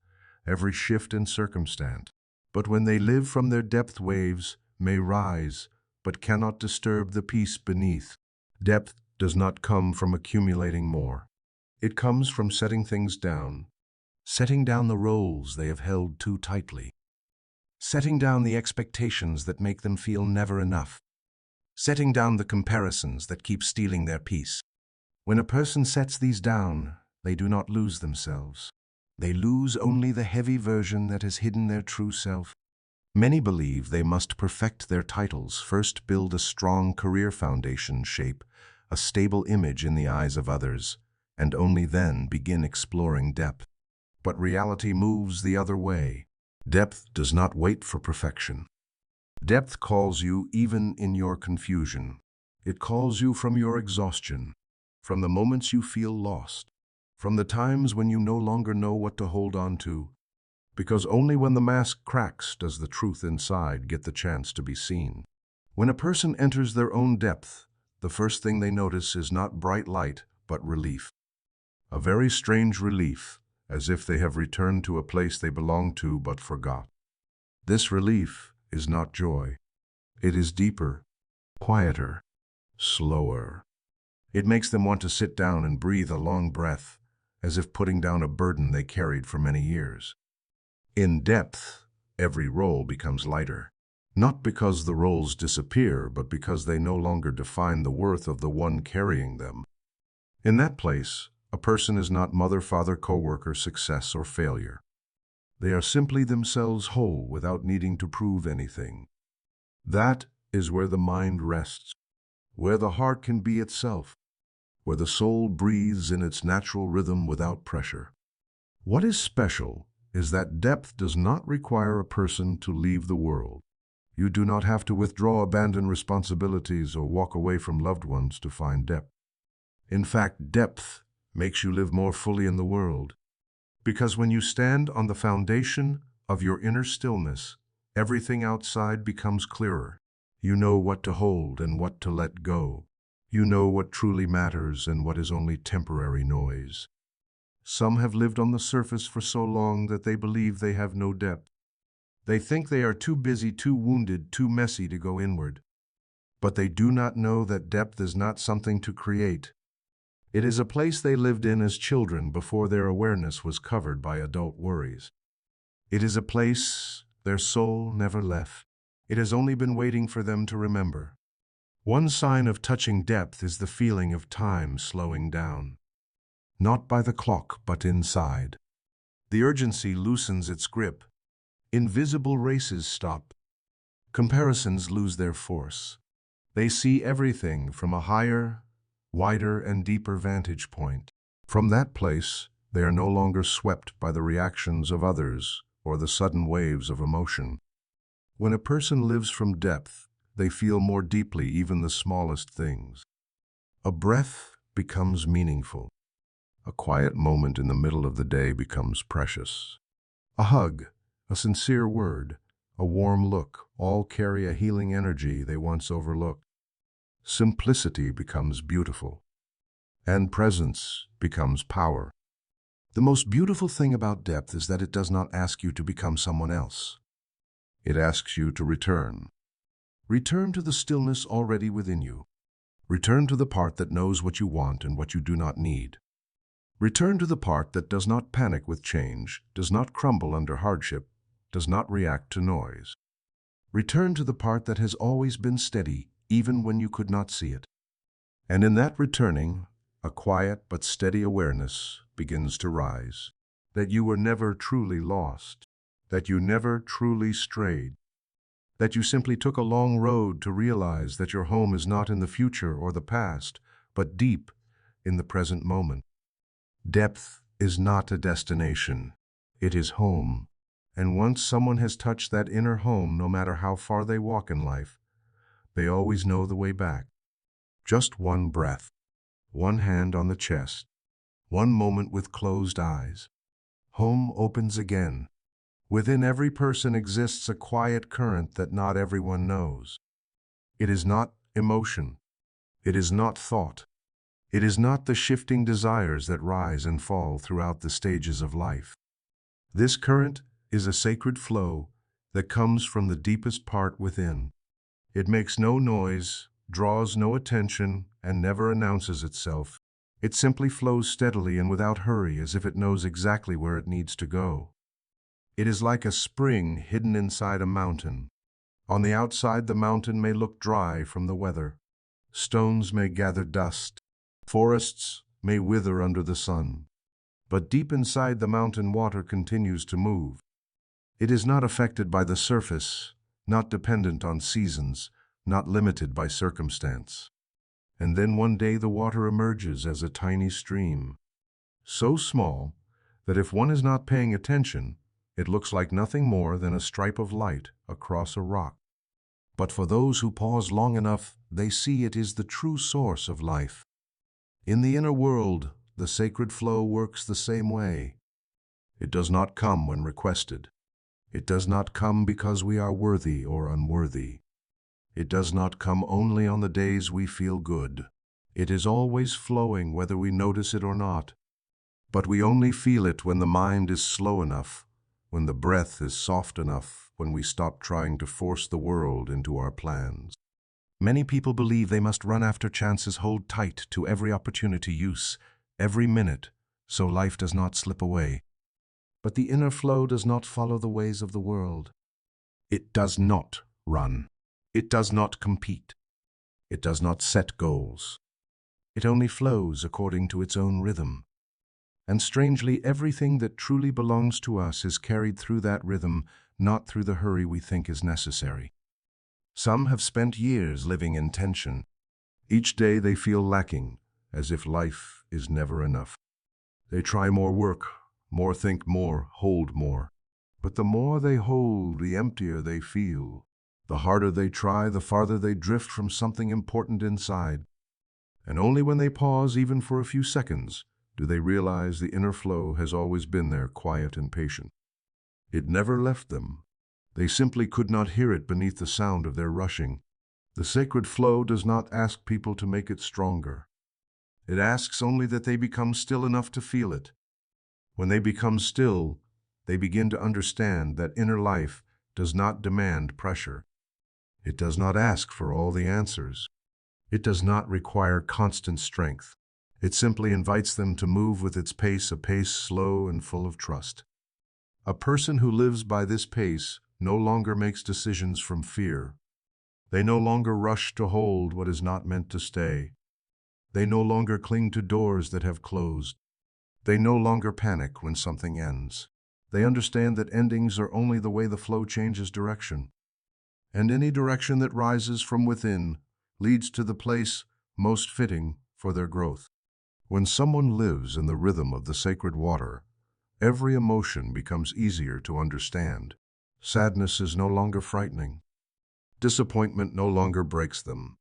every shift in circumstance. But when they live from their depth, waves may rise, but cannot disturb the peace beneath. Depth does not come from accumulating more. It comes from setting things down, setting down the roles they have held too tightly, setting down the expectations that make them feel never enough, setting down the comparisons that keep stealing their peace. When a person sets these down, they do not lose themselves. They lose only the heavy version that has hidden their true self. Many believe they must perfect their titles, first build a strong career foundation, shape a stable image in the eyes of others, and only then begin exploring depth. But reality moves the other way. Depth does not wait for perfection. Depth calls you even in your confusion. It calls you from your exhaustion, from the moments you feel lost, from the times when you no longer know what to hold on to, because only when the mask cracks does the truth inside get the chance to be seen. When a person enters their own depth, the first thing they notice is not bright light, but relief. A very strange relief, as if they have returned to a place they belonged to but forgot. This relief is not joy. It is deeper, quieter, slower. It makes them want to sit down and breathe a long breath, as if putting down a burden they carried for many years. In depth, every role becomes lighter, not because the roles disappear, but because they no longer define the worth of the one carrying them. In that place, a person is not mother, father, co-worker, success, or failure. They are simply themselves whole without needing to prove anything. That is where the mind rests, where the heart can be itself, where the soul breathes in its natural rhythm without pressure. What is special is that depth does not require a person to leave the world. You do not have to withdraw, abandon responsibilities, or walk away from loved ones to find depth. In fact, depth makes you live more fully in the world. Because when you stand on the foundation of your inner stillness, everything outside becomes clearer. You know what to hold and what to let go. You know what truly matters and what is only temporary noise. Some have lived on the surface for so long that they believe they have no depth. They think they are too busy, too wounded, too messy to go inward. But they do not know that depth is not something to create. It is a place they lived in as children before their awareness was covered by adult worries. It is a place their soul never left. It has only been waiting for them to remember. One sign of touching depth is the feeling of time slowing down. Not by the clock, but inside. The urgency loosens its grip. Invisible races stop. Comparisons lose their force. They see everything from a higher, wider, and deeper vantage point. From that place, they are no longer swept by the reactions of others or the sudden waves of emotion. When a person lives from depth, they feel more deeply even the smallest things. A breath becomes meaningful. A quiet moment in the middle of the day becomes precious. A hug, a sincere word, a warm look, all carry a healing energy they once overlooked. Simplicity becomes beautiful, and presence becomes power. The most beautiful thing about depth is that it does not ask you to become someone else. It asks you to return. Return to the stillness already within you. Return to the part that knows what you want and what you do not need. Return to the part that does not panic with change, does not crumble under hardship, does not react to noise. Return to the part that has always been steady, even when you could not see it. And in that returning, a quiet but steady awareness begins to rise, that you were never truly lost, that you never truly strayed, that you simply took a long road to realize that your home is not in the future or the past, but deep in the present moment. Depth is not a destination, it is home. And once someone has touched that inner home, no matter how far they walk in life, they always know the way back. Just one breath, one hand on the chest, one moment with closed eyes. Home opens again. Within every person exists a quiet current that not everyone knows. It is not emotion. It is not thought. It is not the shifting desires that rise and fall throughout the stages of life. This current is a sacred flow that comes from the deepest part within. It makes no noise, draws no attention, and never announces itself. It simply flows steadily and without hurry, as if it knows exactly where it needs to go. It is like a spring hidden inside a mountain. On the outside, the mountain may look dry from the weather. Stones may gather dust. Forests may wither under the sun. But deep inside the mountain, water continues to move. It is not affected by the surface, not dependent on seasons, not limited by circumstance. And then one day the water emerges as a tiny stream, so small that if one is not paying attention, it looks like nothing more than a stripe of light across a rock. But for those who pause long enough, they see it is the true source of life. In the inner world, the sacred flow works the same way. It does not come when requested. It does not come because we are worthy or unworthy. It does not come only on the days we feel good. It is always flowing whether we notice it or not. But we only feel it when the mind is slow enough, when the breath is soft enough, when we stop trying to force the world into our plans. Many people believe they must run after chances, hold tight to every opportunity, use every minute, so life does not slip away. But the inner flow does not follow the ways of the world. It does not run. It does not compete. It does not set goals. It only flows according to its own rhythm. And strangely, everything that truly belongs to us is carried through that rhythm, not through the hurry we think is necessary. Some have spent years living in tension. Each day they feel lacking, as if life is never enough. They try more, work more, think more, hold more. But the more they hold, the emptier they feel. The harder they try, the farther they drift from something important inside. And only when they pause, even for a few seconds, do they realize the inner flow has always been there, quiet and patient. It never left them. They simply could not hear it beneath the sound of their rushing. The sacred flow does not ask people to make it stronger. It asks only that they become still enough to feel it. When they become still, they begin to understand that inner life does not demand pressure. It does not ask for all the answers. It does not require constant strength. It simply invites them to move with its pace, a pace slow and full of trust. A person who lives by this pace no longer makes decisions from fear. They no longer rush to hold what is not meant to stay. They no longer cling to doors that have closed. They no longer panic when something ends. They understand that endings are only the way the flow changes direction. And any direction that rises from within leads to the place most fitting for their growth. When someone lives in the rhythm of the sacred water, every emotion becomes easier to understand. Sadness is no longer frightening. Disappointment no longer breaks them.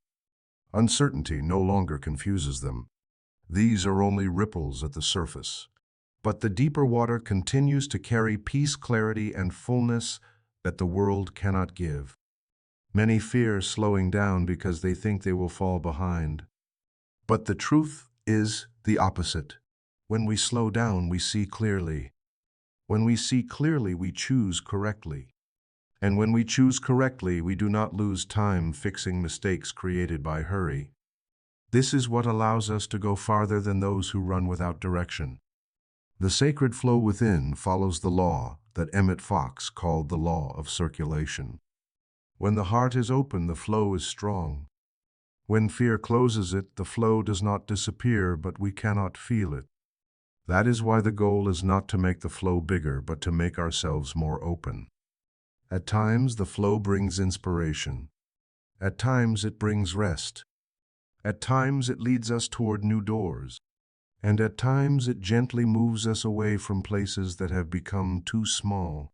Uncertainty no longer confuses them. These are only ripples at the surface. But the deeper water continues to carry peace, clarity, and fullness that the world cannot give. Many fear slowing down because they think they will fall behind. But the truth is the opposite. When we slow down, we see clearly. When we see clearly, we choose correctly. And when we choose correctly, we do not lose time fixing mistakes created by hurry. This is what allows us to go farther than those who run without direction. The sacred flow within follows the law that Emmet Fox called the law of circulation. When the heart is open, the flow is strong. When fear closes it, the flow does not disappear, but we cannot feel it. That is why the goal is not to make the flow bigger, but to make ourselves more open. At times, the flow brings inspiration. At times, it brings rest. At times, it leads us toward new doors. And at times, it gently moves us away from places that have become too small.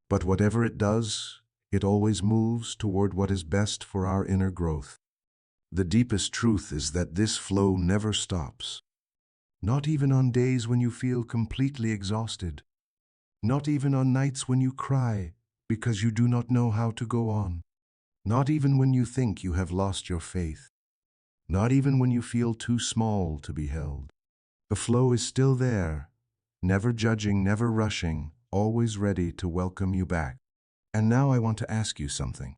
But whatever it does, it always moves toward what is best for our inner growth. The deepest truth is that this flow never stops. Not even on days when you feel completely exhausted. Not even on nights when you cry because you do not know how to go on. Not even when you think you have lost your faith. Not even when you feel too small to be held. The flow is still there, never judging, never rushing, always ready to welcome you back. And now I want to ask you something.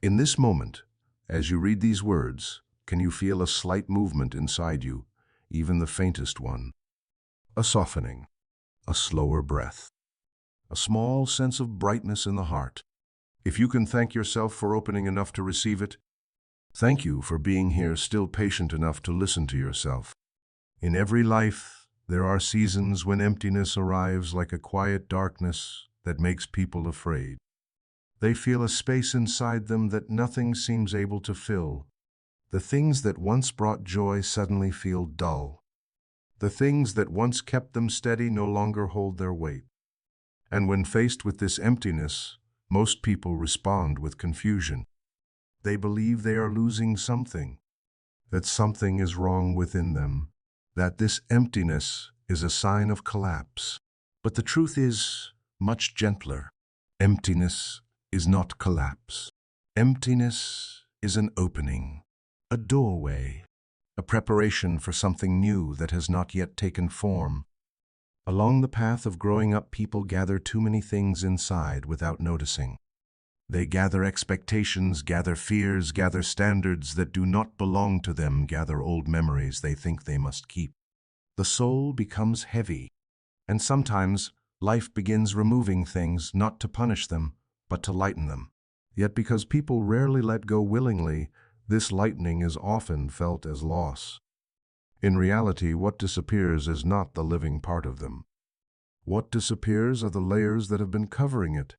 In this moment, as you read these words, can you feel a slight movement inside you, even the faintest one? A softening, a slower breath, a small sense of brightness in the heart. If you can thank yourself for opening enough to receive it, thank you for being here, still patient enough to listen to yourself. In every life, there are seasons when emptiness arrives like a quiet darkness that makes people afraid. They feel a space inside them that nothing seems able to fill. The things that once brought joy suddenly feel dull. The things that once kept them steady no longer hold their weight. And when faced with this emptiness, most people respond with confusion. They believe they are losing something, that something is wrong within them, that this emptiness is a sign of collapse. But the truth is much gentler. Emptiness is not collapse. Emptiness is an opening, a doorway, a preparation for something new that has not yet taken form. Along the path of growing up, people gather too many things inside without noticing. They gather expectations, gather fears, gather standards that do not belong to them, gather old memories they think they must keep. The soul becomes heavy, and sometimes life begins removing things not to punish them, but to lighten them. Yet because people rarely let go willingly, this lightening is often felt as loss. In reality, what disappears is not the living part of them. What disappears are the layers that have been covering it.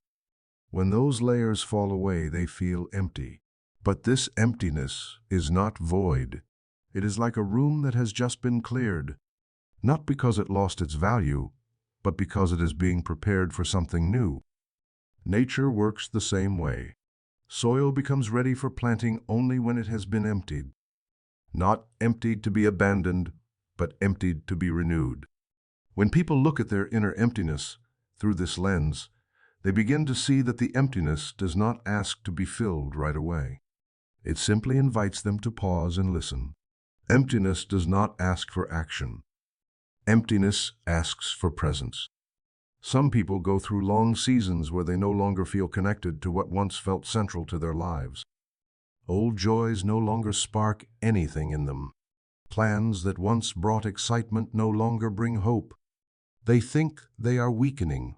When those layers fall away, they feel empty. But this emptiness is not void. It is like a room that has just been cleared, not because it lost its value, but because it is being prepared for something new. Nature works the same way. Soil becomes ready for planting only when it has been emptied. Not emptied to be abandoned, but emptied to be renewed. When people look at their inner emptiness through this lens, they begin to see that the emptiness does not ask to be filled right away. It simply invites them to pause and listen. Emptiness does not ask for action. Emptiness asks for presence. Some people go through long seasons where they no longer feel connected to what once felt central to their lives. Old joys no longer spark anything in them. Plans that once brought excitement no longer bring hope. They think they are weakening,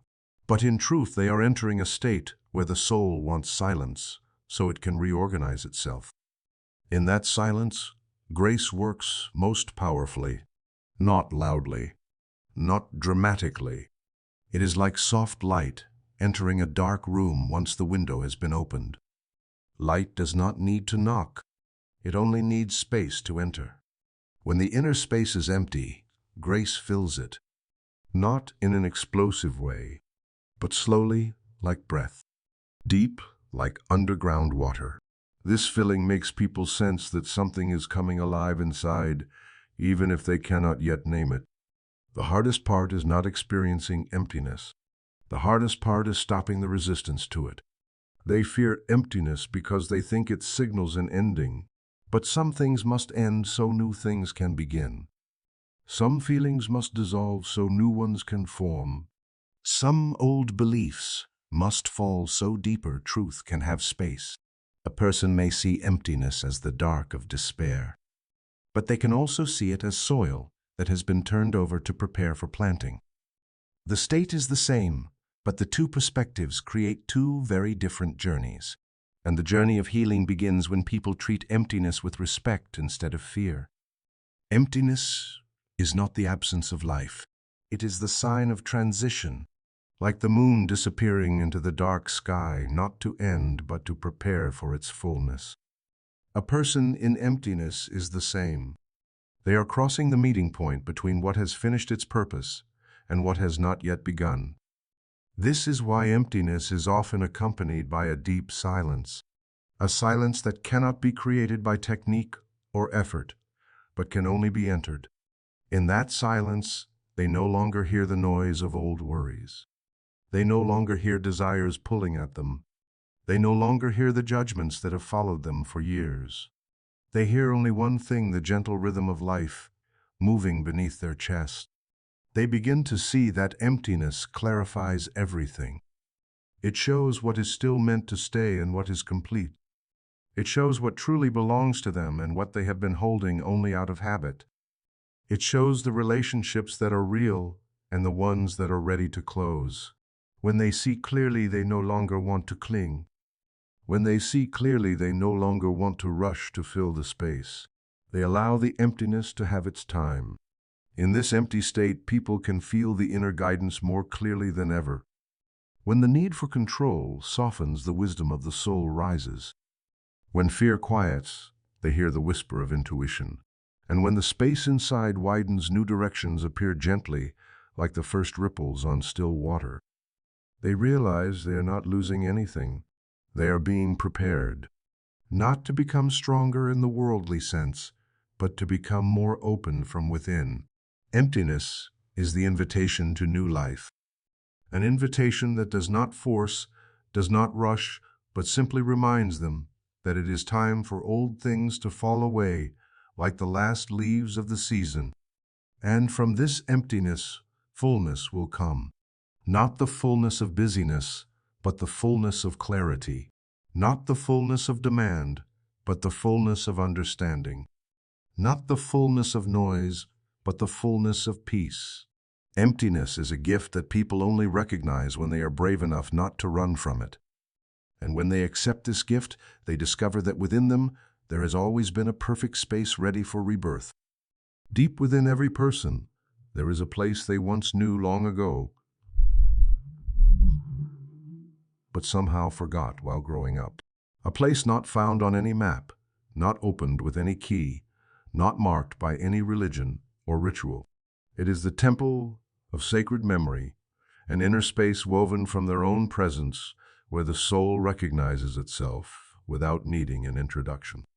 but in truth they are entering a state where the soul wants silence so it can reorganize itself. In that silence, grace works most powerfully, not loudly, not dramatically. It is like soft light entering a dark room once the window has been opened. Light does not need to knock. It only needs space to enter. When the inner space is empty, grace fills it, not in an explosive way, but slowly, like breath, deep, like underground water. This filling makes people sense that something is coming alive inside, even if they cannot yet name it. The hardest part is not experiencing emptiness. The hardest part is stopping the resistance to it. They fear emptiness because they think it signals an ending. But some things must end so new things can begin. Some feelings must dissolve so new ones can form. Some old beliefs must fall so deeper truth can have space. A person may see emptiness as the dark of despair, but they can also see it as soil that has been turned over to prepare for planting. The state is the same, but the two perspectives create two very different journeys. And the journey of healing begins when people treat emptiness with respect instead of fear. Emptiness is not the absence of life. It is the sign of transition, like the moon disappearing into the dark sky, not to end but to prepare for its fullness. A person in emptiness is the same. They are crossing the meeting point between what has finished its purpose and what has not yet begun. This is why emptiness is often accompanied by a deep silence, a silence that cannot be created by technique or effort, but can only be entered. In that silence, they no longer hear the noise of old worries. They no longer hear desires pulling at them. They no longer hear the judgments that have followed them for years. They hear only one thing, the gentle rhythm of life, moving beneath their chest. They begin to see that emptiness clarifies everything. It shows what is still meant to stay and what is complete. It shows what truly belongs to them and what they have been holding only out of habit. It shows the relationships that are real and the ones that are ready to close. When they see clearly, they no longer want to cling. When they see clearly, they no longer want to rush to fill the space. They allow the emptiness to have its time. In this empty state, people can feel the inner guidance more clearly than ever. When the need for control softens, the wisdom of the soul rises. When fear quiets, they hear the whisper of intuition. And when the space inside widens, new directions appear gently, like the first ripples on still water. They realize they are not losing anything. They are being prepared, not to become stronger in the worldly sense, but to become more open from within. Emptiness is the invitation to new life, an invitation that does not force, does not rush, but simply reminds them that it is time for old things to fall away like the last leaves of the season. And from this emptiness, fullness will come. Not the fullness of busyness, but the fullness of clarity. Not the fullness of demand, but the fullness of understanding. Not the fullness of noise, but the fullness of peace. Emptiness is a gift that people only recognize when they are brave enough not to run from it. And when they accept this gift, they discover that within them there has always been a perfect space ready for rebirth. Deep within every person, there is a place they once knew long ago, but somehow forgot while growing up. A place not found on any map, not opened with any key, not marked by any religion or ritual. It is the temple of sacred memory, an inner space woven from their own presence, where the soul recognizes itself without needing an introduction.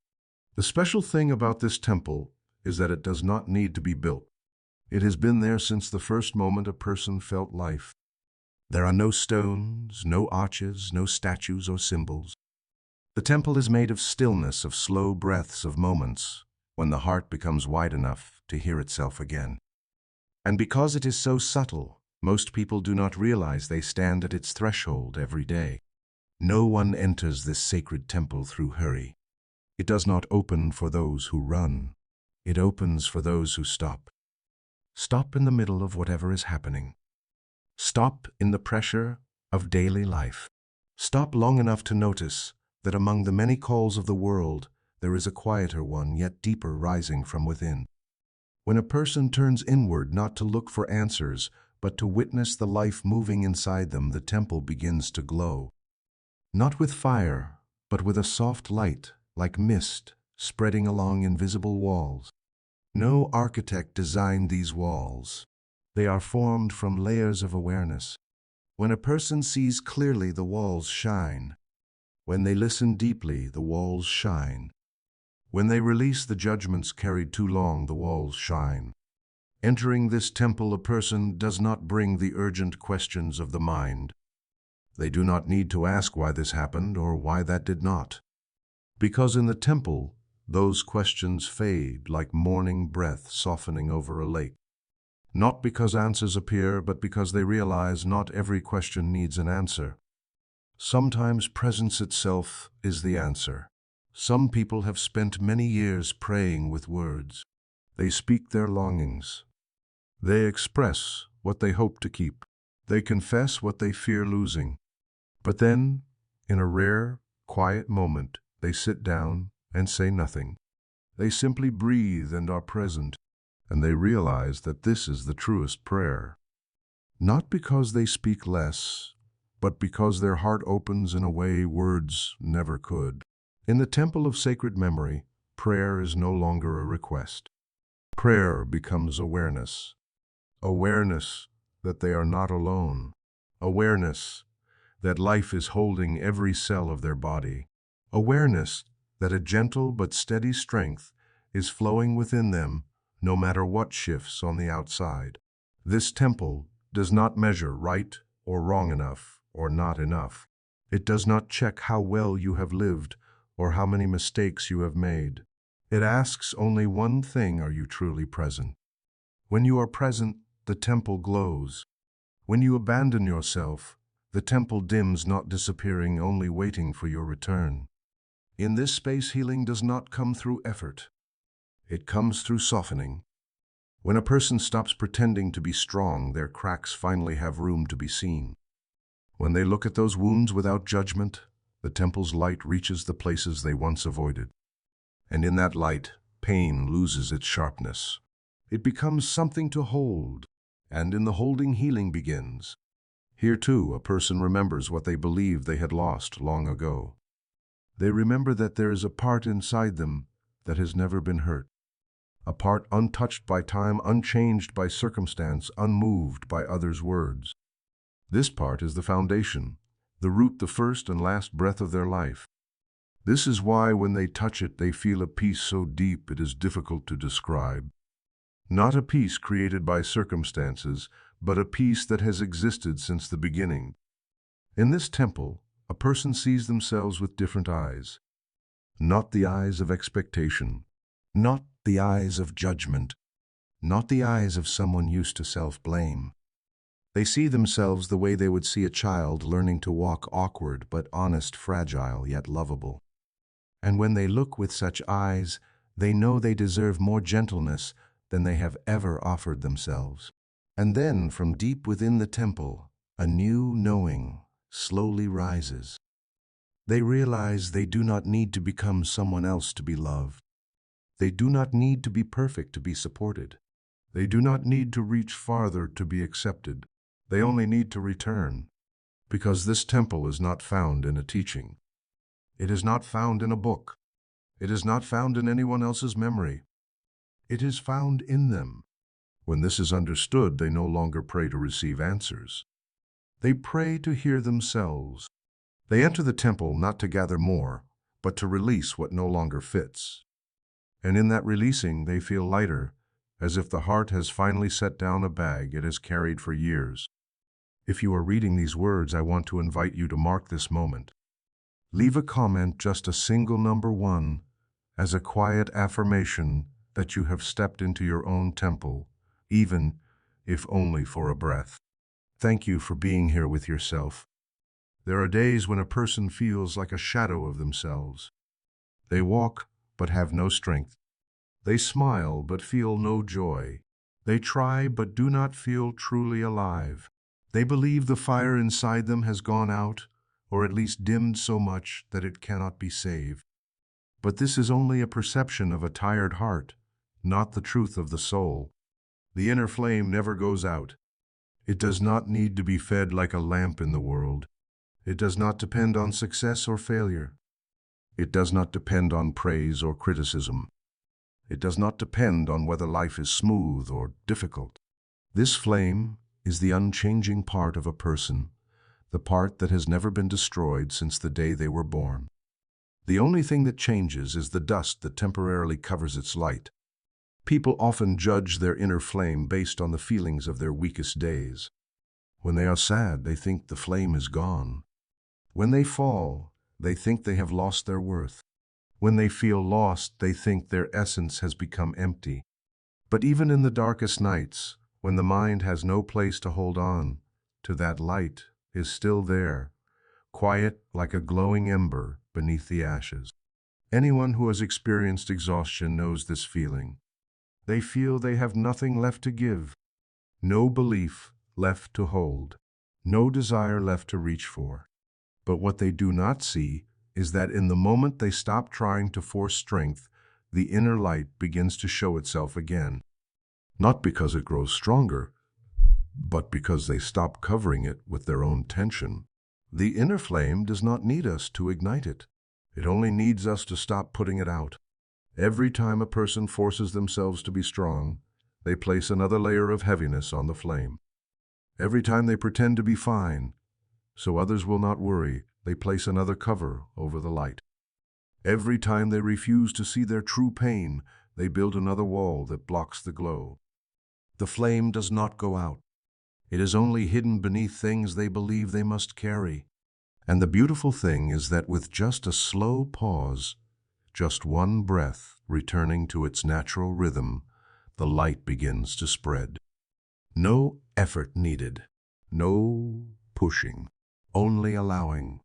The special thing about this temple is that it does not need to be built. It has been there since the first moment a person felt life. There are no stones, no arches, no statues or symbols. The temple is made of stillness, of slow breaths, of moments when the heart becomes wide enough to hear itself again. And because it is so subtle, most people do not realize they stand at its threshold every day. No one enters this sacred temple through hurry. It does not open for those who run. It opens for those who stop. Stop in the middle of whatever is happening. Stop in the pressure of daily life. Stop long enough to notice that among the many calls of the world, there is a quieter one, yet deeper, rising from within. When a person turns inward, not to look for answers, but to witness the life moving inside them, the temple begins to glow. Not with fire, but with a soft light, like mist, spreading along invisible walls. No architect designed these walls. They are formed from layers of awareness. When a person sees clearly, the walls shine. When they listen deeply, the walls shine. When they release the judgments carried too long, the walls shine. Entering this temple, a person does not bring the urgent questions of the mind. They do not need to ask why this happened or why that did not. Because in the temple, those questions fade like morning breath softening over a lake. Not because answers appear, but because they realize not every question needs an answer. Sometimes presence itself is the answer. Some people have spent many years praying with words. They speak their longings. They express what they hope to keep. They confess what they fear losing. But then, in a rare, quiet moment, they sit down and say nothing. They simply breathe and are present, and they realize that this is the truest prayer. Not because they speak less, but because their heart opens in a way words never could. In the temple of sacred memory, prayer is no longer a request. Prayer becomes awareness. Awareness that they are not alone. Awareness that life is holding every cell of their body. Awareness that a gentle but steady strength is flowing within them, no matter what shifts on the outside. This temple does not measure right or wrong enough or not enough. It does not check how well you have lived or how many mistakes you have made. It asks only one thing: are you truly present? When you are present, the temple glows. When you abandon yourself, the temple dims, not disappearing, only waiting for your return. In this space, healing does not come through effort. It comes through softening. When a person stops pretending to be strong, their cracks finally have room to be seen. When they look at those wounds without judgment, the temple's light reaches the places they once avoided. And in that light, pain loses its sharpness. It becomes something to hold, and in the holding, healing begins. Here too, a person remembers what they believed they had lost long ago. They remember that there is a part inside them that has never been hurt. A part untouched by time, unchanged by circumstance, unmoved by others' words. This part is the foundation, the root, the first and last breath of their life. This is why when they touch it, they feel a peace so deep it is difficult to describe. Not a peace created by circumstances, but a peace that has existed since the beginning. In this temple, a person sees themselves with different eyes. Not the eyes of expectation, not the eyes of judgment, not the eyes of someone used to self-blame. They see themselves the way they would see a child learning to walk, awkward but honest, fragile yet lovable. And when they look with such eyes, they know they deserve more gentleness than they have ever offered themselves. And then, from deep within the temple, a new knowing slowly rises. They realize they do not need to become someone else to be loved. They do not need to be perfect to be supported. They do not need to reach farther to be accepted. They only need to return. Because this temple is not found in a teaching. It is not found in a book. It is not found in anyone else's memory. It is found in them. When this is understood, they no longer pray to receive answers. They pray to hear themselves. They enter the temple not to gather more, but to release what no longer fits. And in that releasing, they feel lighter, as if the heart has finally set down a bag it has carried for years. If you are reading these words, I want to invite you to mark this moment. Leave a comment, just a single number 1, as a quiet affirmation that you have stepped into your own temple, even if only for a breath. Thank you for being here with yourself. There are days when a person feels like a shadow of themselves. They walk but have no strength. They smile but feel no joy. They try but do not feel truly alive. They believe the fire inside them has gone out, or at least dimmed so much that it cannot be saved. But this is only a perception of a tired heart, not the truth of the soul. The inner flame never goes out. It does not need to be fed like a lamp in the world. It does not depend on success or failure. It does not depend on praise or criticism. It does not depend on whether life is smooth or difficult. This flame is the unchanging part of a person, the part that has never been destroyed since the day they were born. The only thing that changes is the dust that temporarily covers its light. People often judge their inner flame based on the feelings of their weakest days. When they are sad, they think the flame is gone. When they fall, they think they have lost their worth. When they feel lost, they think their essence has become empty. But even in the darkest nights, when the mind has no place to hold on to, that light is still there, quiet like a glowing ember beneath the ashes. Anyone who has experienced exhaustion knows this feeling. They feel they have nothing left to give, no belief left to hold, no desire left to reach for. But what they do not see is that in the moment they stop trying to force strength, the inner light begins to show itself again. Not because it grows stronger, but because they stop covering it with their own tension. The inner flame does not need us to ignite it. It only needs us to stop putting it out. Every time a person forces themselves to be strong, they place another layer of heaviness on the flame. Every time they pretend to be fine, so others will not worry, they place another cover over the light. Every time they refuse to see their true pain, they build another wall that blocks the glow. The flame does not go out. It is only hidden beneath things they believe they must carry. And the beautiful thing is that with just a slow pause, just one breath returning to its natural rhythm, the light begins to spread. No effort needed, no pushing, only allowing.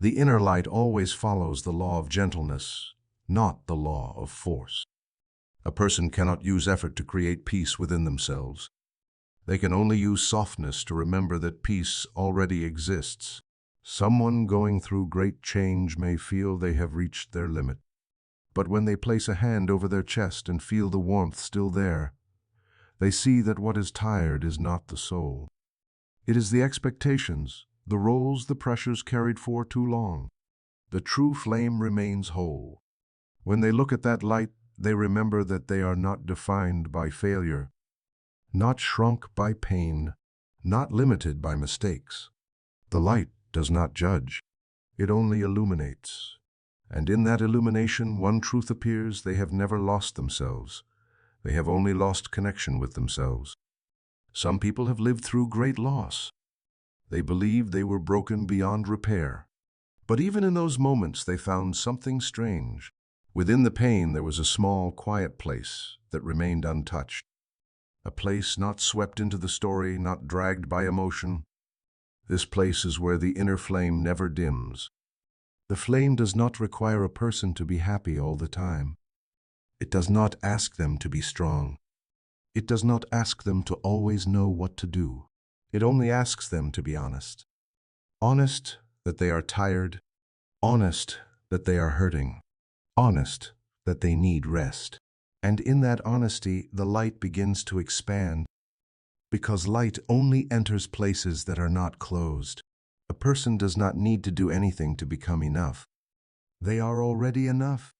The inner light always follows the law of gentleness, not the law of force. A person cannot use effort to create peace within themselves. They can only use softness to remember that peace already exists. Someone going through great change may feel they have reached their limit. But when they place a hand over their chest and feel the warmth still there, they see that what is tired is not the soul. It is the expectations, the roles, the pressures carried for too long. The true flame remains whole. When they look at that light, they remember that they are not defined by failure, not shrunk by pain, not limited by mistakes. The light does not judge. It only illuminates. And in that illumination, one truth appears: they have never lost themselves. They have only lost connection with themselves. Some people have lived through great loss. They believed they were broken beyond repair. But even in those moments, they found something strange. Within the pain, there was a small, quiet place that remained untouched. A place not swept into the story, not dragged by emotion. This place is where the inner flame never dims. The flame does not require a person to be happy all the time. It does not ask them to be strong. It does not ask them to always know what to do. It only asks them to be honest. Honest that they are tired. Honest that they are hurting. Honest that they need rest. And in that honesty, the light begins to expand, because light only enters places that are not closed. A person does not need to do anything to become enough. They are already enough.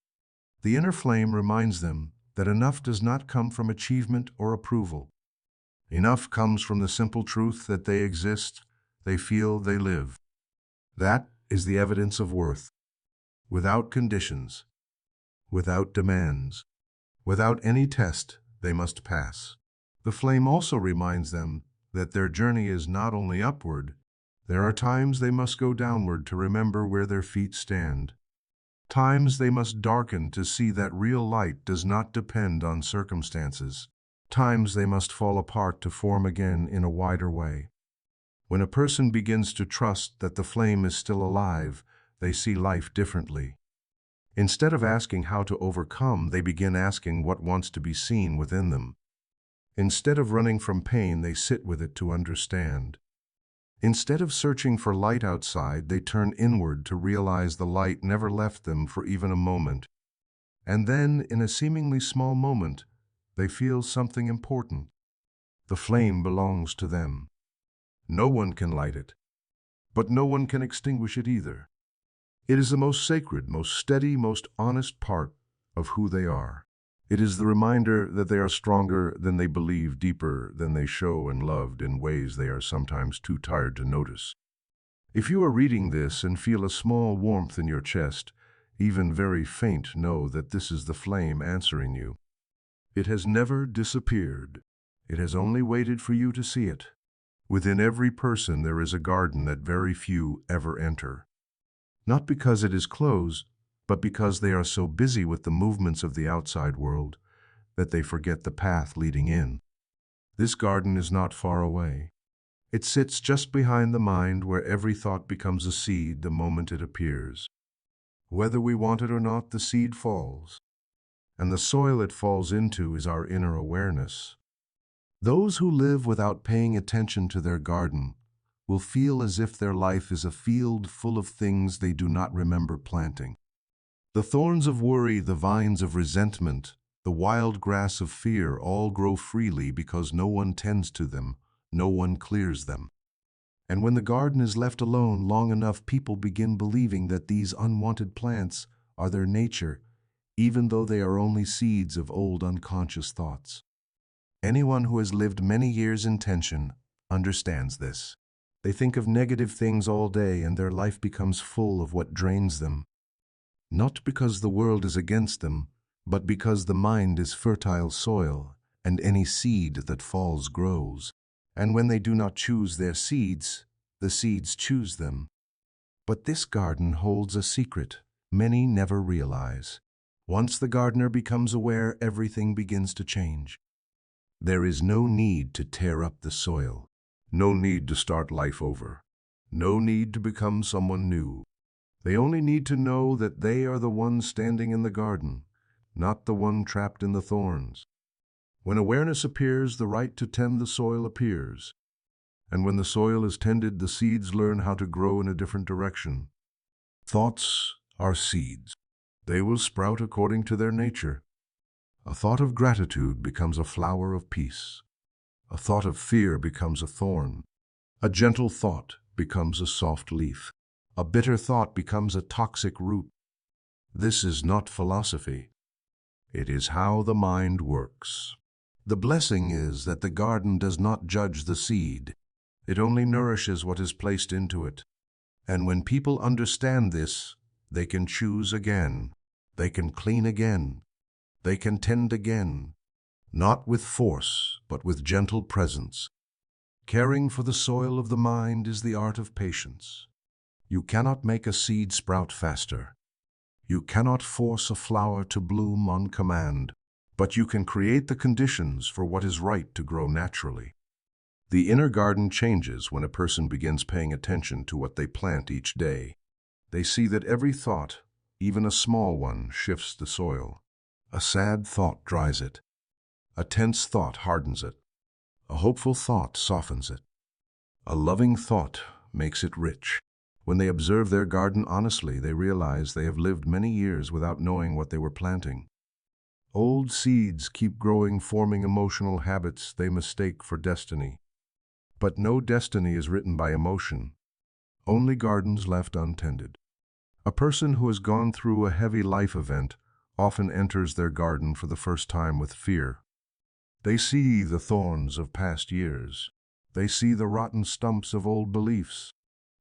The inner flame reminds them that enough does not come from achievement or approval. Enough comes from the simple truth that they exist, they feel, they live. That is the evidence of worth. Without conditions, without demands, without any test they must pass. The flame also reminds them that their journey is not only upward. There are times they must go downward to remember where their feet stand. Times they must darken to see that real light does not depend on circumstances. Times they must fall apart to form again in a wider way. When a person begins to trust that the flame is still alive, they see life differently. Instead of asking how to overcome, they begin asking what wants to be seen within them. Instead of running from pain, they sit with it to understand. Instead of searching for light outside, they turn inward to realize the light never left them for even a moment. And then, in a seemingly small moment, they feel something important. The flame belongs to them. No one can light it, but no one can extinguish it either. It is the most sacred, most steady, most honest part of who they are. It is the reminder that they are stronger than they believe, deeper than they show, and loved in ways they are sometimes too tired to notice. If you are reading this and feel a small warmth in your chest, even very faint, know that this is the flame answering you. It has never disappeared. It has only waited for you to see it. Within every person there is a garden that very few ever enter. Not because it is closed, but because they are so busy with the movements of the outside world that they forget the path leading in. This garden is not far away. It sits just behind the mind, where every thought becomes a seed the moment it appears. Whether we want it or not, the seed falls, and the soil it falls into is our inner awareness. Those who live without paying attention to their garden will feel as if their life is a field full of things they do not remember planting. The thorns of worry, the vines of resentment, the wild grass of fear all grow freely because no one tends to them, no one clears them. And when the garden is left alone long enough, people begin believing that these unwanted plants are their nature, even though they are only seeds of old unconscious thoughts. Anyone who has lived many years in tension understands this. They think of negative things all day and their life becomes full of what drains them. Not because the world is against them, but because the mind is fertile soil, and any seed that falls grows. And when they do not choose their seeds, the seeds choose them. But this garden holds a secret many never realize. Once the gardener becomes aware, everything begins to change. There is no need to tear up the soil, no need to start life over, no need to become someone new. They only need to know that they are the one standing in the garden, not the one trapped in the thorns. When awareness appears, the right to tend the soil appears. And when the soil is tended, the seeds learn how to grow in a different direction. Thoughts are seeds. They will sprout according to their nature. A thought of gratitude becomes a flower of peace. A thought of fear becomes a thorn. A gentle thought becomes a soft leaf. A bitter thought becomes a toxic root. This is not philosophy. It is how the mind works. The blessing is that the garden does not judge the seed. It only nourishes what is placed into it. And when people understand this, they can choose again. They can clean again. They can tend again. Not with force, but with gentle presence. Caring for the soil of the mind is the art of patience. You cannot make a seed sprout faster. You cannot force a flower to bloom on command, but you can create the conditions for what is right to grow naturally. The inner garden changes when a person begins paying attention to what they plant each day. They see that every thought, even a small one, shifts the soil. A sad thought dries it. A tense thought hardens it. A hopeful thought softens it. A loving thought makes it rich. When they observe their garden honestly, they realize they have lived many years without knowing what they were planting. Old seeds keep growing, forming emotional habits they mistake for destiny. But no destiny is written by emotion, only gardens left untended. A person who has gone through a heavy life event often enters their garden for the first time with fear. They see the thorns of past years. They see the rotten stumps of old beliefs.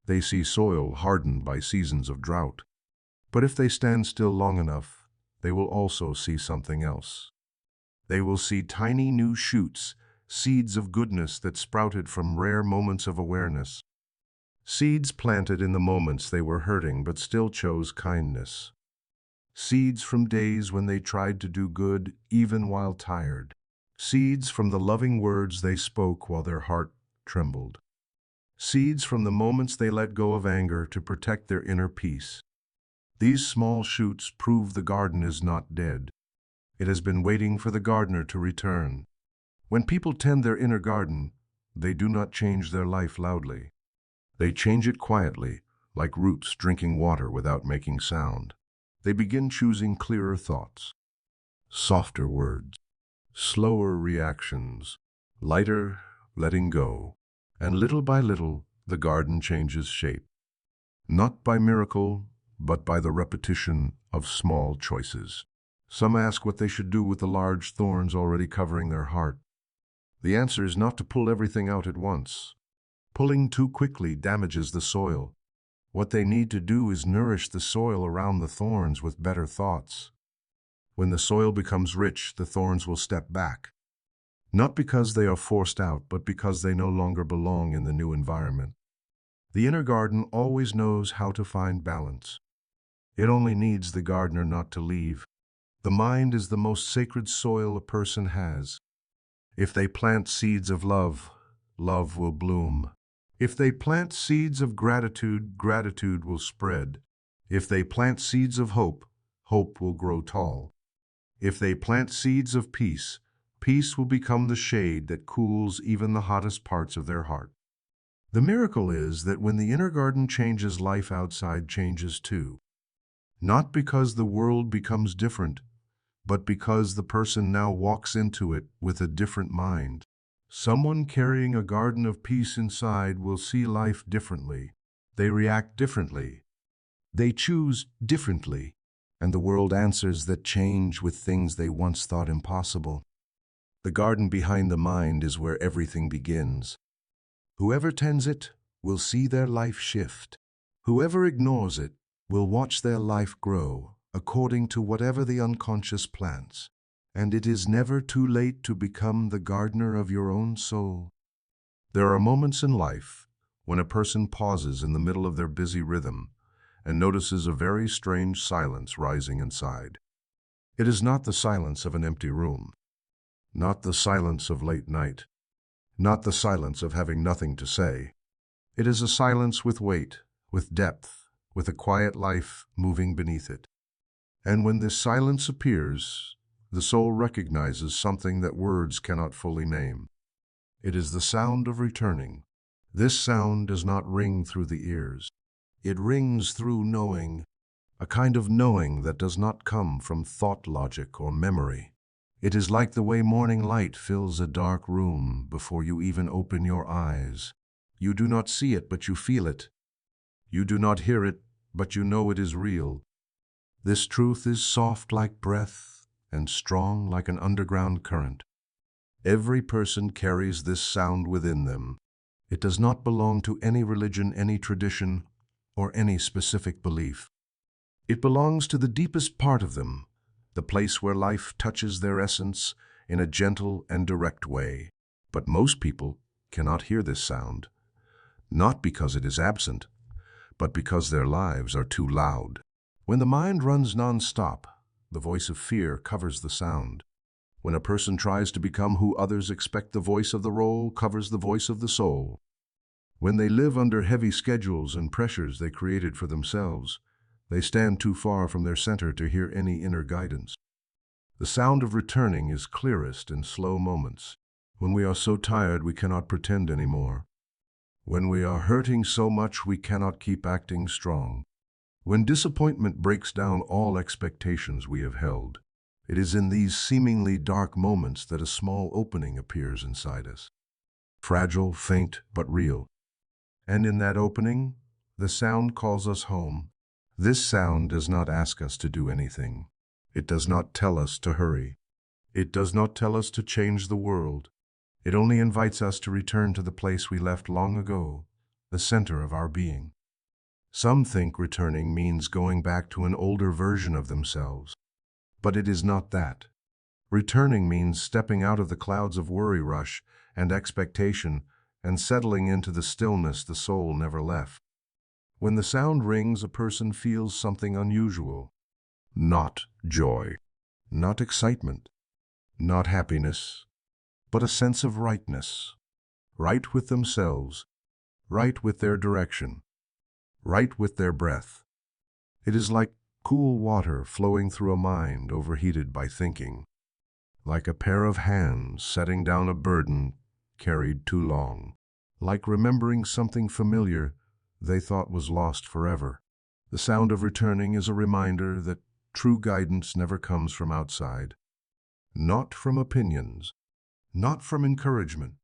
They see soil hardened by seasons of drought. But if they stand still long enough, they will also see something else. They will see tiny new shoots, seeds of goodness that sprouted from rare moments of awareness. Seeds planted in the moments they were hurting but still chose kindness. Seeds from days when they tried to do good even while tired. Seeds from the loving words they spoke while their heart trembled. Seeds from the moments they let go of anger to protect their inner peace. These small shoots prove the garden is not dead. It has been waiting for the gardener to return. When people tend their inner garden, they do not change their life loudly. They change it quietly, like roots drinking water without making sound. They begin choosing clearer thoughts, softer words, slower reactions, lighter letting go. And little by little, the garden changes shape. Not by miracle, but by the repetition of small choices. Some ask what they should do with the large thorns already covering their heart. The answer is not to pull everything out at once. Pulling too quickly damages the soil. What they need to do is nourish the soil around the thorns with better thoughts. When the soil becomes rich, the thorns will step back. Not because they are forced out, but because they no longer belong in the new environment. The inner garden always knows how to find balance. It only needs the gardener not to leave. The mind is the most sacred soil a person has. If they plant seeds of love, love will bloom. If they plant seeds of gratitude, gratitude will spread. If they plant seeds of hope, hope will grow tall. If they plant seeds of peace, peace will become the shade that cools even the hottest parts of their heart. The miracle is that when the inner garden changes, life outside changes too. Not because the world becomes different, but because the person now walks into it with a different mind. Someone carrying a garden of peace inside will see life differently. They react differently. They choose differently. And the world answers that change with things they once thought impossible. The garden behind the mind is where everything begins. Whoever tends it will see their life shift. Whoever ignores it will watch their life grow according to whatever the unconscious plants. And it is never too late to become the gardener of your own soul. There are moments in life when a person pauses in the middle of their busy rhythm and notices a very strange silence rising inside. It is not the silence of an empty room, not the silence of late night, not the silence of having nothing to say. It is a silence with weight, with depth, with a quiet life moving beneath it. And when this silence appears, the soul recognizes something that words cannot fully name. It is the sound of returning. This sound does not ring through the ears. It rings through knowing, a kind of knowing that does not come from thought logic or memory. It is like the way morning light fills a dark room before you even open your eyes. You do not see it, but you feel it. You do not hear it, but you know it is real. This truth is soft like breath and strong like an underground current. Every person carries this sound within them. It does not belong to any religion, any tradition, or any specific belief. It belongs to the deepest part of them, the place where life touches their essence in a gentle and direct way. But most people cannot hear this sound, not because it is absent, but because their lives are too loud. When the mind runs non-stop, the voice of fear covers the sound. When a person tries to become who others expect, the voice of the role covers the voice of the soul. When they live under heavy schedules and pressures they created for themselves, they stand too far from their center to hear any inner guidance. The sound of returning is clearest in slow moments, when we are so tired we cannot pretend anymore, when we are hurting so much we cannot keep acting strong, when disappointment breaks down all expectations we have held. It is in these seemingly dark moments that a small opening appears inside us. Fragile, faint, but real. And in that opening, the sound calls us home. This sound does not ask us to do anything. It does not tell us to hurry. It does not tell us to change the world. It only invites us to return to the place we left long ago, the center of our being. Some think returning means going back to an older version of themselves. But it is not that. Returning means stepping out of the clouds of worry, rush, and expectation and settling into the stillness the soul never left. When the sound rings, a person feels something unusual. Not joy, not excitement, not happiness, but a sense of rightness. Right with themselves, right with their direction, right with their breath. It is like cool water flowing through a mind overheated by thinking, like a pair of hands setting down a burden carried too long, like remembering something familiar they thought was lost forever. The sound of returning is a reminder that true guidance never comes from outside, not from opinions, not from encouragement,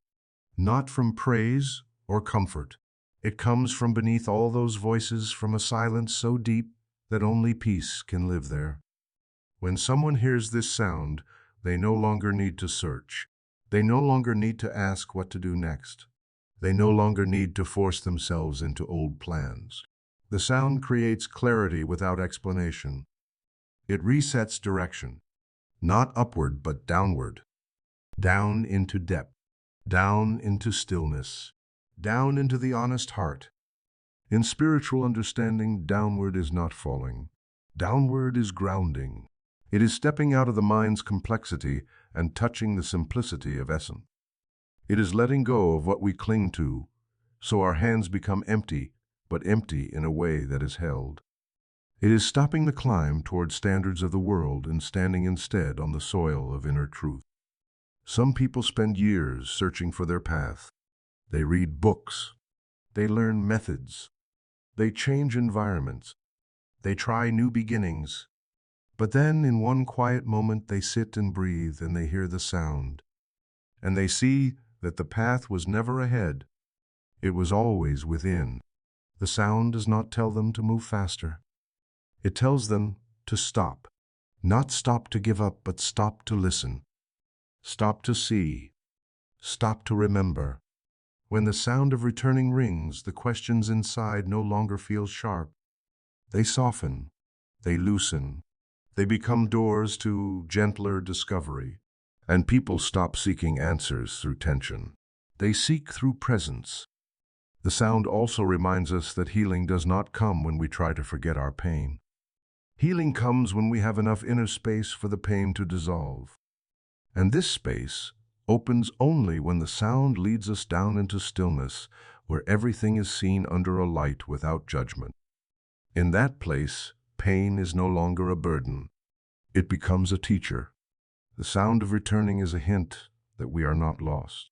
not from praise or comfort. It comes from beneath all those voices, from a silence so deep that only peace can live there. When someone hears this sound, they no longer need to search. They no longer need to ask what to do next. They no longer need to force themselves into old plans. The sound creates clarity without explanation. It resets direction, not upward but downward, down into depth, down into stillness, down into the honest heart. In spiritual understanding, downward is not falling. Downward is grounding. It is stepping out of the mind's complexity and touching the simplicity of essence. It is letting go of what we cling to, so our hands become empty, but empty in a way that is held. It is stopping the climb toward standards of the world and standing instead on the soil of inner truth. Some people spend years searching for their path. They read books, They learn methods. They change environments. They try new beginnings. But then, in one quiet moment, they sit and breathe, and they hear the sound. And they see that the path was never ahead. It was always within. The sound does not tell them to move faster. It tells them to stop. Not stop to give up, but stop to listen. Stop to see. Stop to remember. When the sound of returning rings, the questions inside no longer feel sharp. They soften. They loosen. They become doors to gentler discovery. And people stop seeking answers through tension. They seek through presence. The sound also reminds us that healing does not come when we try to forget our pain. Healing comes when we have enough inner space for the pain to dissolve. And this space opens only when the sound leads us down into stillness, where everything is seen under a light without judgment. In that place, pain is no longer a burden. It becomes a teacher. The sound of returning is a hint that we are not lost.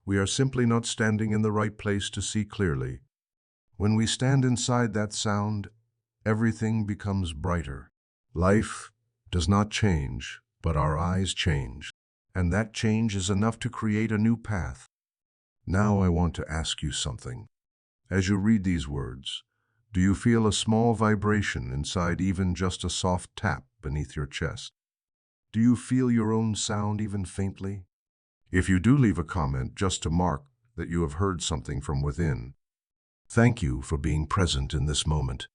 We are simply not standing in the right place to see clearly. When we stand inside that sound, everything becomes brighter. Life does not change, but our eyes change. And that change is enough to create a new path. Now I want to ask you something. As you read these words, do you feel a small vibration inside, even just a soft tap beneath your chest? Do you feel your own sound even faintly? If you do, leave a comment just to mark that you have heard something from within. Thank you for being present in this moment.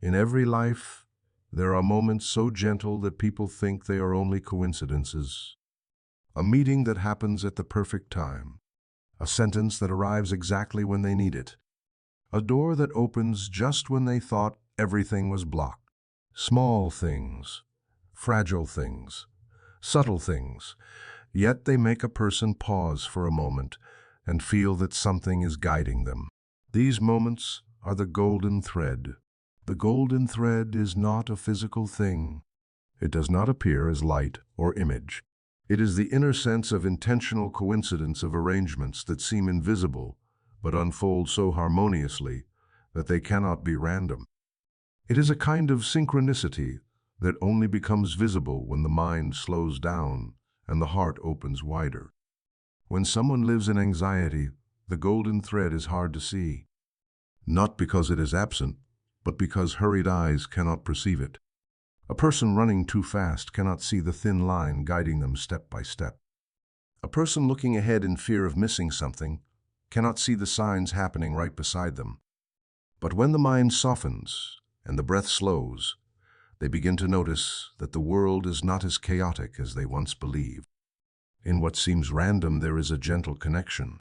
In every life, there are moments so gentle that people think they are only coincidences. A meeting that happens at the perfect time. A sentence that arrives exactly when they need it. A door that opens just when they thought everything was blocked. Small things, fragile things, subtle things, yet they make a person pause for a moment and feel that something is guiding them. These moments are the golden thread. The golden thread is not a physical thing. It does not appear as light or image. It is the inner sense of intentional coincidence of arrangements that seem invisible, but unfold so harmoniously that they cannot be random. It is a kind of synchronicity that only becomes visible when the mind slows down and the heart opens wider. When someone lives in anxiety, the golden thread is hard to see. Not because it is absent, but because hurried eyes cannot perceive it. A person running too fast cannot see the thin line guiding them step by step. A person looking ahead in fear of missing something cannot see the signs happening right beside them. But when the mind softens and the breath slows, they begin to notice that the world is not as chaotic as they once believed. In what seems random, there is a gentle connection.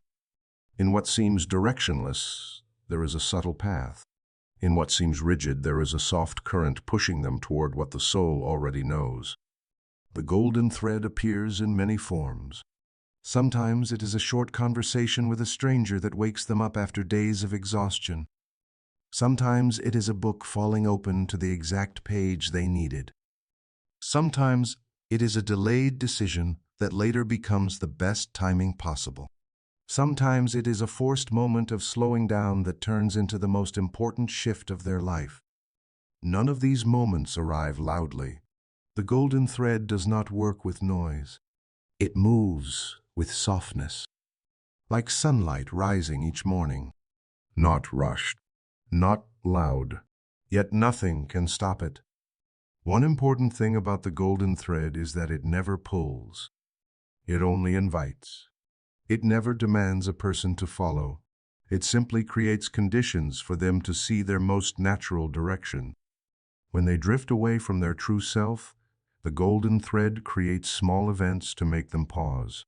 In what seems directionless, there is a subtle path. In what seems rigid, there is a soft current pushing them toward what the soul already knows. The golden thread appears in many forms. Sometimes it is a short conversation with a stranger that wakes them up after days of exhaustion. Sometimes it is a book falling open to the exact page they needed. Sometimes it is a delayed decision that later becomes the best timing possible. Sometimes it is a forced moment of slowing down that turns into the most important shift of their life. None of these moments arrive loudly. The golden thread does not work with noise. It moves with softness, like sunlight rising each morning. Not rushed, not loud, yet nothing can stop it. One important thing about the golden thread is that it never pulls. It only invites. It never demands a person to follow. It simply creates conditions for them to see their most natural direction. When they drift away from their true self, the golden thread creates small events to make them pause.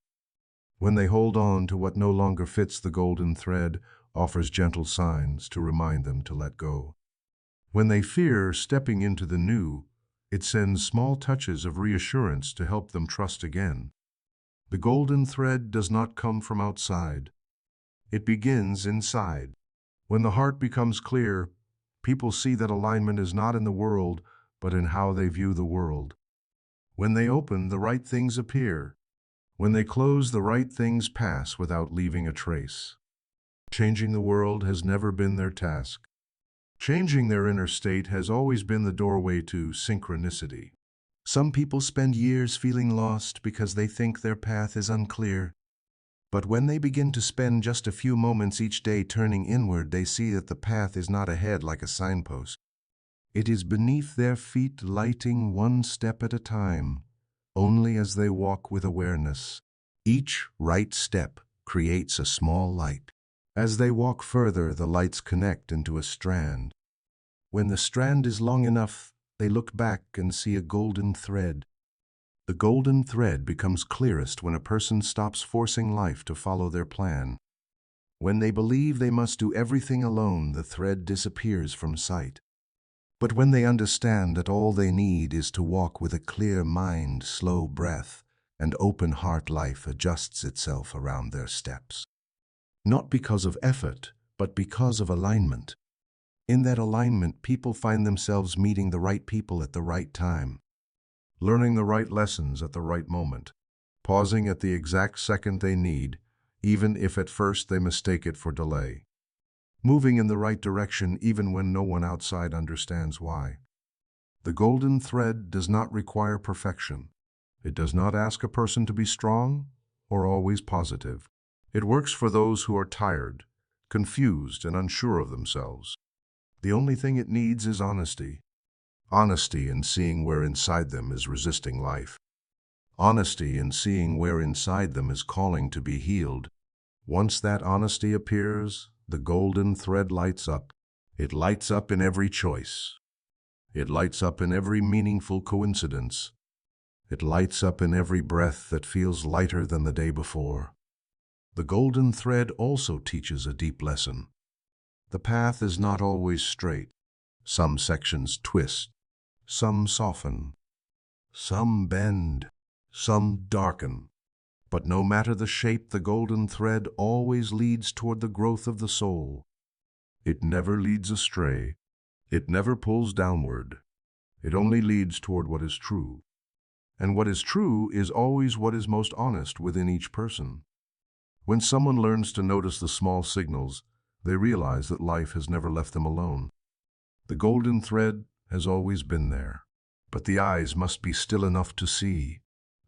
When they hold on to what no longer fits, the golden thread offers gentle signs to remind them to let go. When they fear stepping into the new, it sends small touches of reassurance to help them trust again. The golden thread does not come from outside. It begins inside. When the heart becomes clear, people see that alignment is not in the world, but in how they view the world. When they open, the right things appear. When they close, the right things pass without leaving a trace. Changing the world has never been their task. Changing their inner state has always been the doorway to synchronicity. Some people spend years feeling lost because they think their path is unclear. But when they begin to spend just a few moments each day turning inward, they see that the path is not ahead like a signpost. It is beneath their feet, lighting one step at a time, only as they walk with awareness. Each right step creates a small light. As they walk further, the lights connect into a strand. When the strand is long enough, they look back and see a golden thread. The golden thread becomes clearest when a person stops forcing life to follow their plan. When they believe they must do everything alone, the thread disappears from sight. But when they understand that all they need is to walk with a clear mind, slow breath, and open heart, life adjusts itself around their steps. Not because of effort, but because of alignment. In that alignment, people find themselves meeting the right people at the right time, learning the right lessons at the right moment, pausing at the exact second they need, even if at first they mistake it for delay, moving in the right direction even when no one outside understands why. The golden thread does not require perfection. It does not ask a person to be strong or always positive. It works for those who are tired, confused, and unsure of themselves. The only thing it needs is honesty. Honesty in seeing where inside them is resisting life. Honesty in seeing where inside them is calling to be healed. Once that honesty appears, the golden thread lights up. It lights up in every choice. It lights up in every meaningful coincidence. It lights up in every breath that feels lighter than the day before. The golden thread also teaches a deep lesson. The path is not always straight. Some sections twist, some soften, some bend, some darken. But no matter the shape, the golden thread always leads toward the growth of the soul. It never leads astray. It never pulls downward. It only leads toward what is true. And what is true is always what is most honest within each person. When someone learns to notice the small signals, they realize that life has never left them alone. The golden thread has always been there, but the eyes must be still enough to see.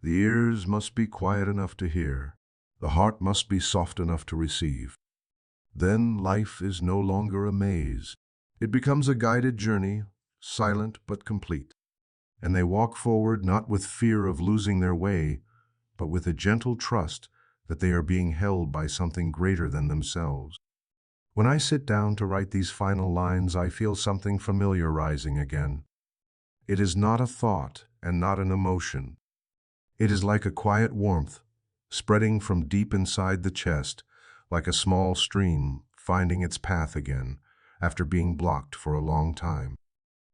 The ears must be quiet enough to hear. The heart must be soft enough to receive. Then life is no longer a maze. It becomes a guided journey, silent but complete. And they walk forward not with fear of losing their way, but with a gentle trust that they are being held by something greater than themselves. When I sit down to write these final lines, I feel something familiar rising again. It is not a thought and not an emotion. It is like a quiet warmth, spreading from deep inside the chest, like a small stream finding its path again after being blocked for a long time.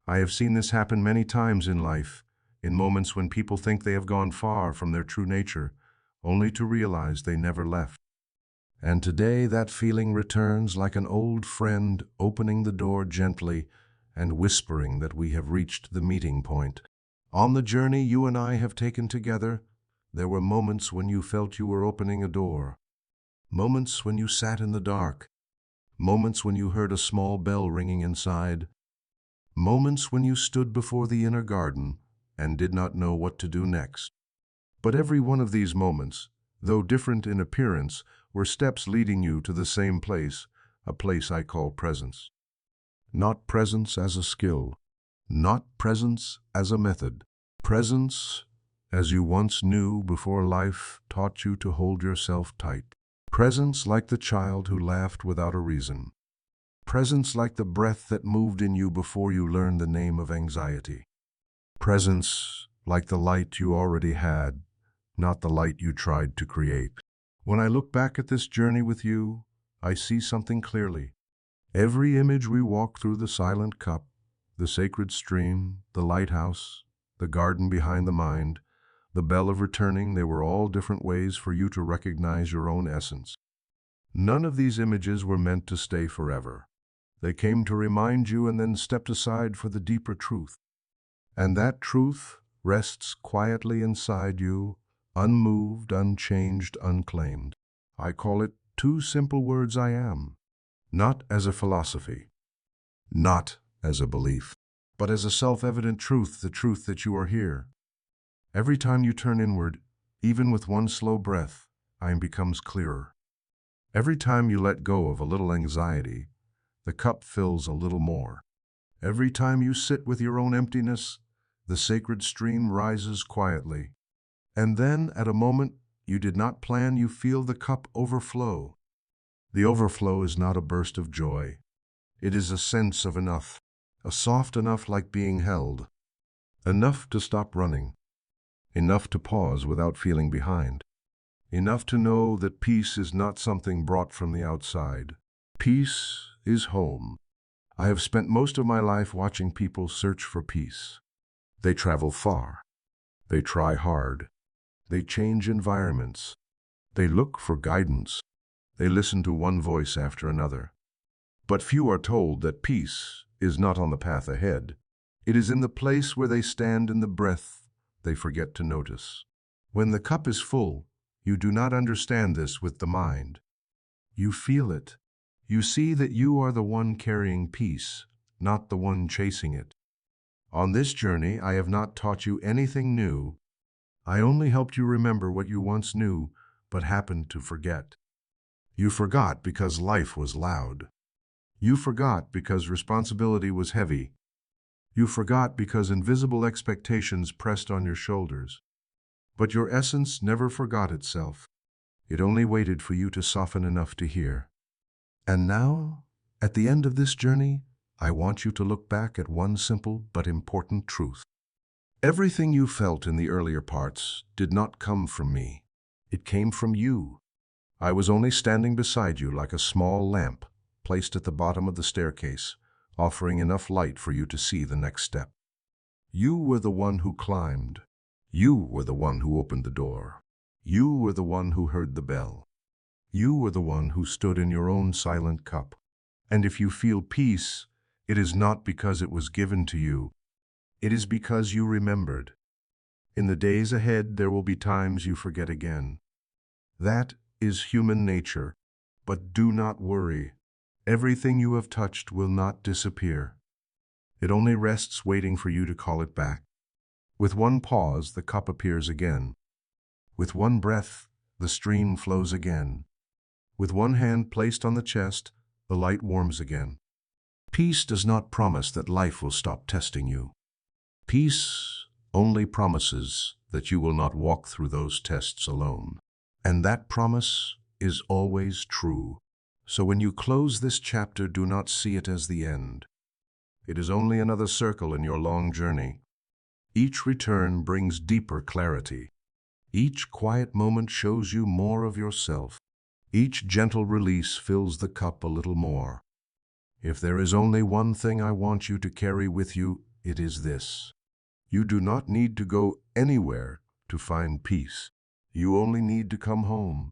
I have seen this happen many times in life, in moments when people think they have gone far from their true nature, only to realize they never left. And today that feeling returns like an old friend opening the door gently and whispering that we have reached the meeting point. On the journey you and I have taken together, there were moments when you felt you were opening a door, moments when you sat in the dark, moments when you heard a small bell ringing inside, moments when you stood before the inner garden and did not know what to do next. But every one of these moments, though different in appearance, were steps leading you to the same place, a place I call presence. Not presence as a skill, not presence as a method. Presence as you once knew before life taught you to hold yourself tight. Presence like the child who laughed without a reason. Presence like the breath that moved in you before you learned the name of anxiety. Presence like the light you already had, not the light you tried to create. When I look back at this journey with you, I see something clearly. Every image we walk through, the silent cup, the sacred stream, the lighthouse, the garden behind the mind, the bell of returning, they were all different ways for you to recognize your own essence. None of these images were meant to stay forever. They came to remind you and then stepped aside for the deeper truth. And that truth rests quietly inside you, unmoved, unchanged, unclaimed. I call it Two simple words: I am. Not as a philosophy, not as a belief, but as a self-evident truth, the truth that you are here. Every time you turn inward, even with one slow breath, I am becomes clearer. Every time you let go of a little anxiety, the cup fills a little more. Every time you sit with your own emptiness, the sacred stream rises quietly. And then, at a moment you did not plan, you feel the cup overflow. The overflow is not a burst of joy. It is a sense of enough, a soft enough like being held, enough to stop running, enough to pause without feeling behind, enough to know that peace is not something brought from the outside. Peace is home. I have spent most of my life watching people search for peace. They travel far. They try hard. They change environments. They look for guidance. They listen to one voice after another. But few are told that peace is not on the path ahead. It is in the place where they stand, in the breath they forget to notice. When the cup is full, you do not understand this with the mind. You feel it. You see that you are the one carrying peace, not the one chasing it. On this journey, I have not taught you anything new. I only helped you remember what you once knew, but happened to forget. You forgot because life was loud. You forgot because responsibility was heavy. You forgot because invisible expectations pressed on your shoulders. But your essence never forgot itself. It only waited for you to soften enough to hear. And now, at the end of this journey, I want you to look back at one simple but important truth. Everything you felt in the earlier parts did not come from me. It came from you. I was only standing beside you like a small lamp placed at the bottom of the staircase, offering enough light for you to see the next step. You were the one who climbed. You were the one who opened the door. You were the one who heard the bell. You were the one who stood in your own silent cup. And if you feel peace, it is not because it was given to you. It is because you remembered. In the days ahead, there will be times you forget again. That is human nature. But do not worry. Everything you have touched will not disappear. It only rests waiting for you to call it back. With one pause, the cup appears again. With one breath, the stream flows again. With one hand placed on the chest, the light warms again. Peace does not promise that life will stop testing you. Peace only promises that you will not walk through those tests alone. And that promise is always true. So when you close this chapter, do not see it as the end. It is only another circle in your long journey. Each return brings deeper clarity. Each quiet moment shows you more of yourself. Each gentle release fills the cup a little more. If there is only one thing I want you to carry with you, it is this. You do not need to go anywhere to find peace. You only need to come home.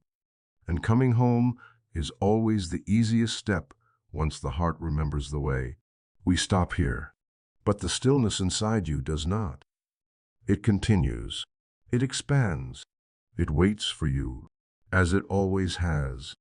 And coming home is always the easiest step once the heart remembers the way. We stop here, but the stillness inside you does not. It continues. It expands. It waits for you, as it always has.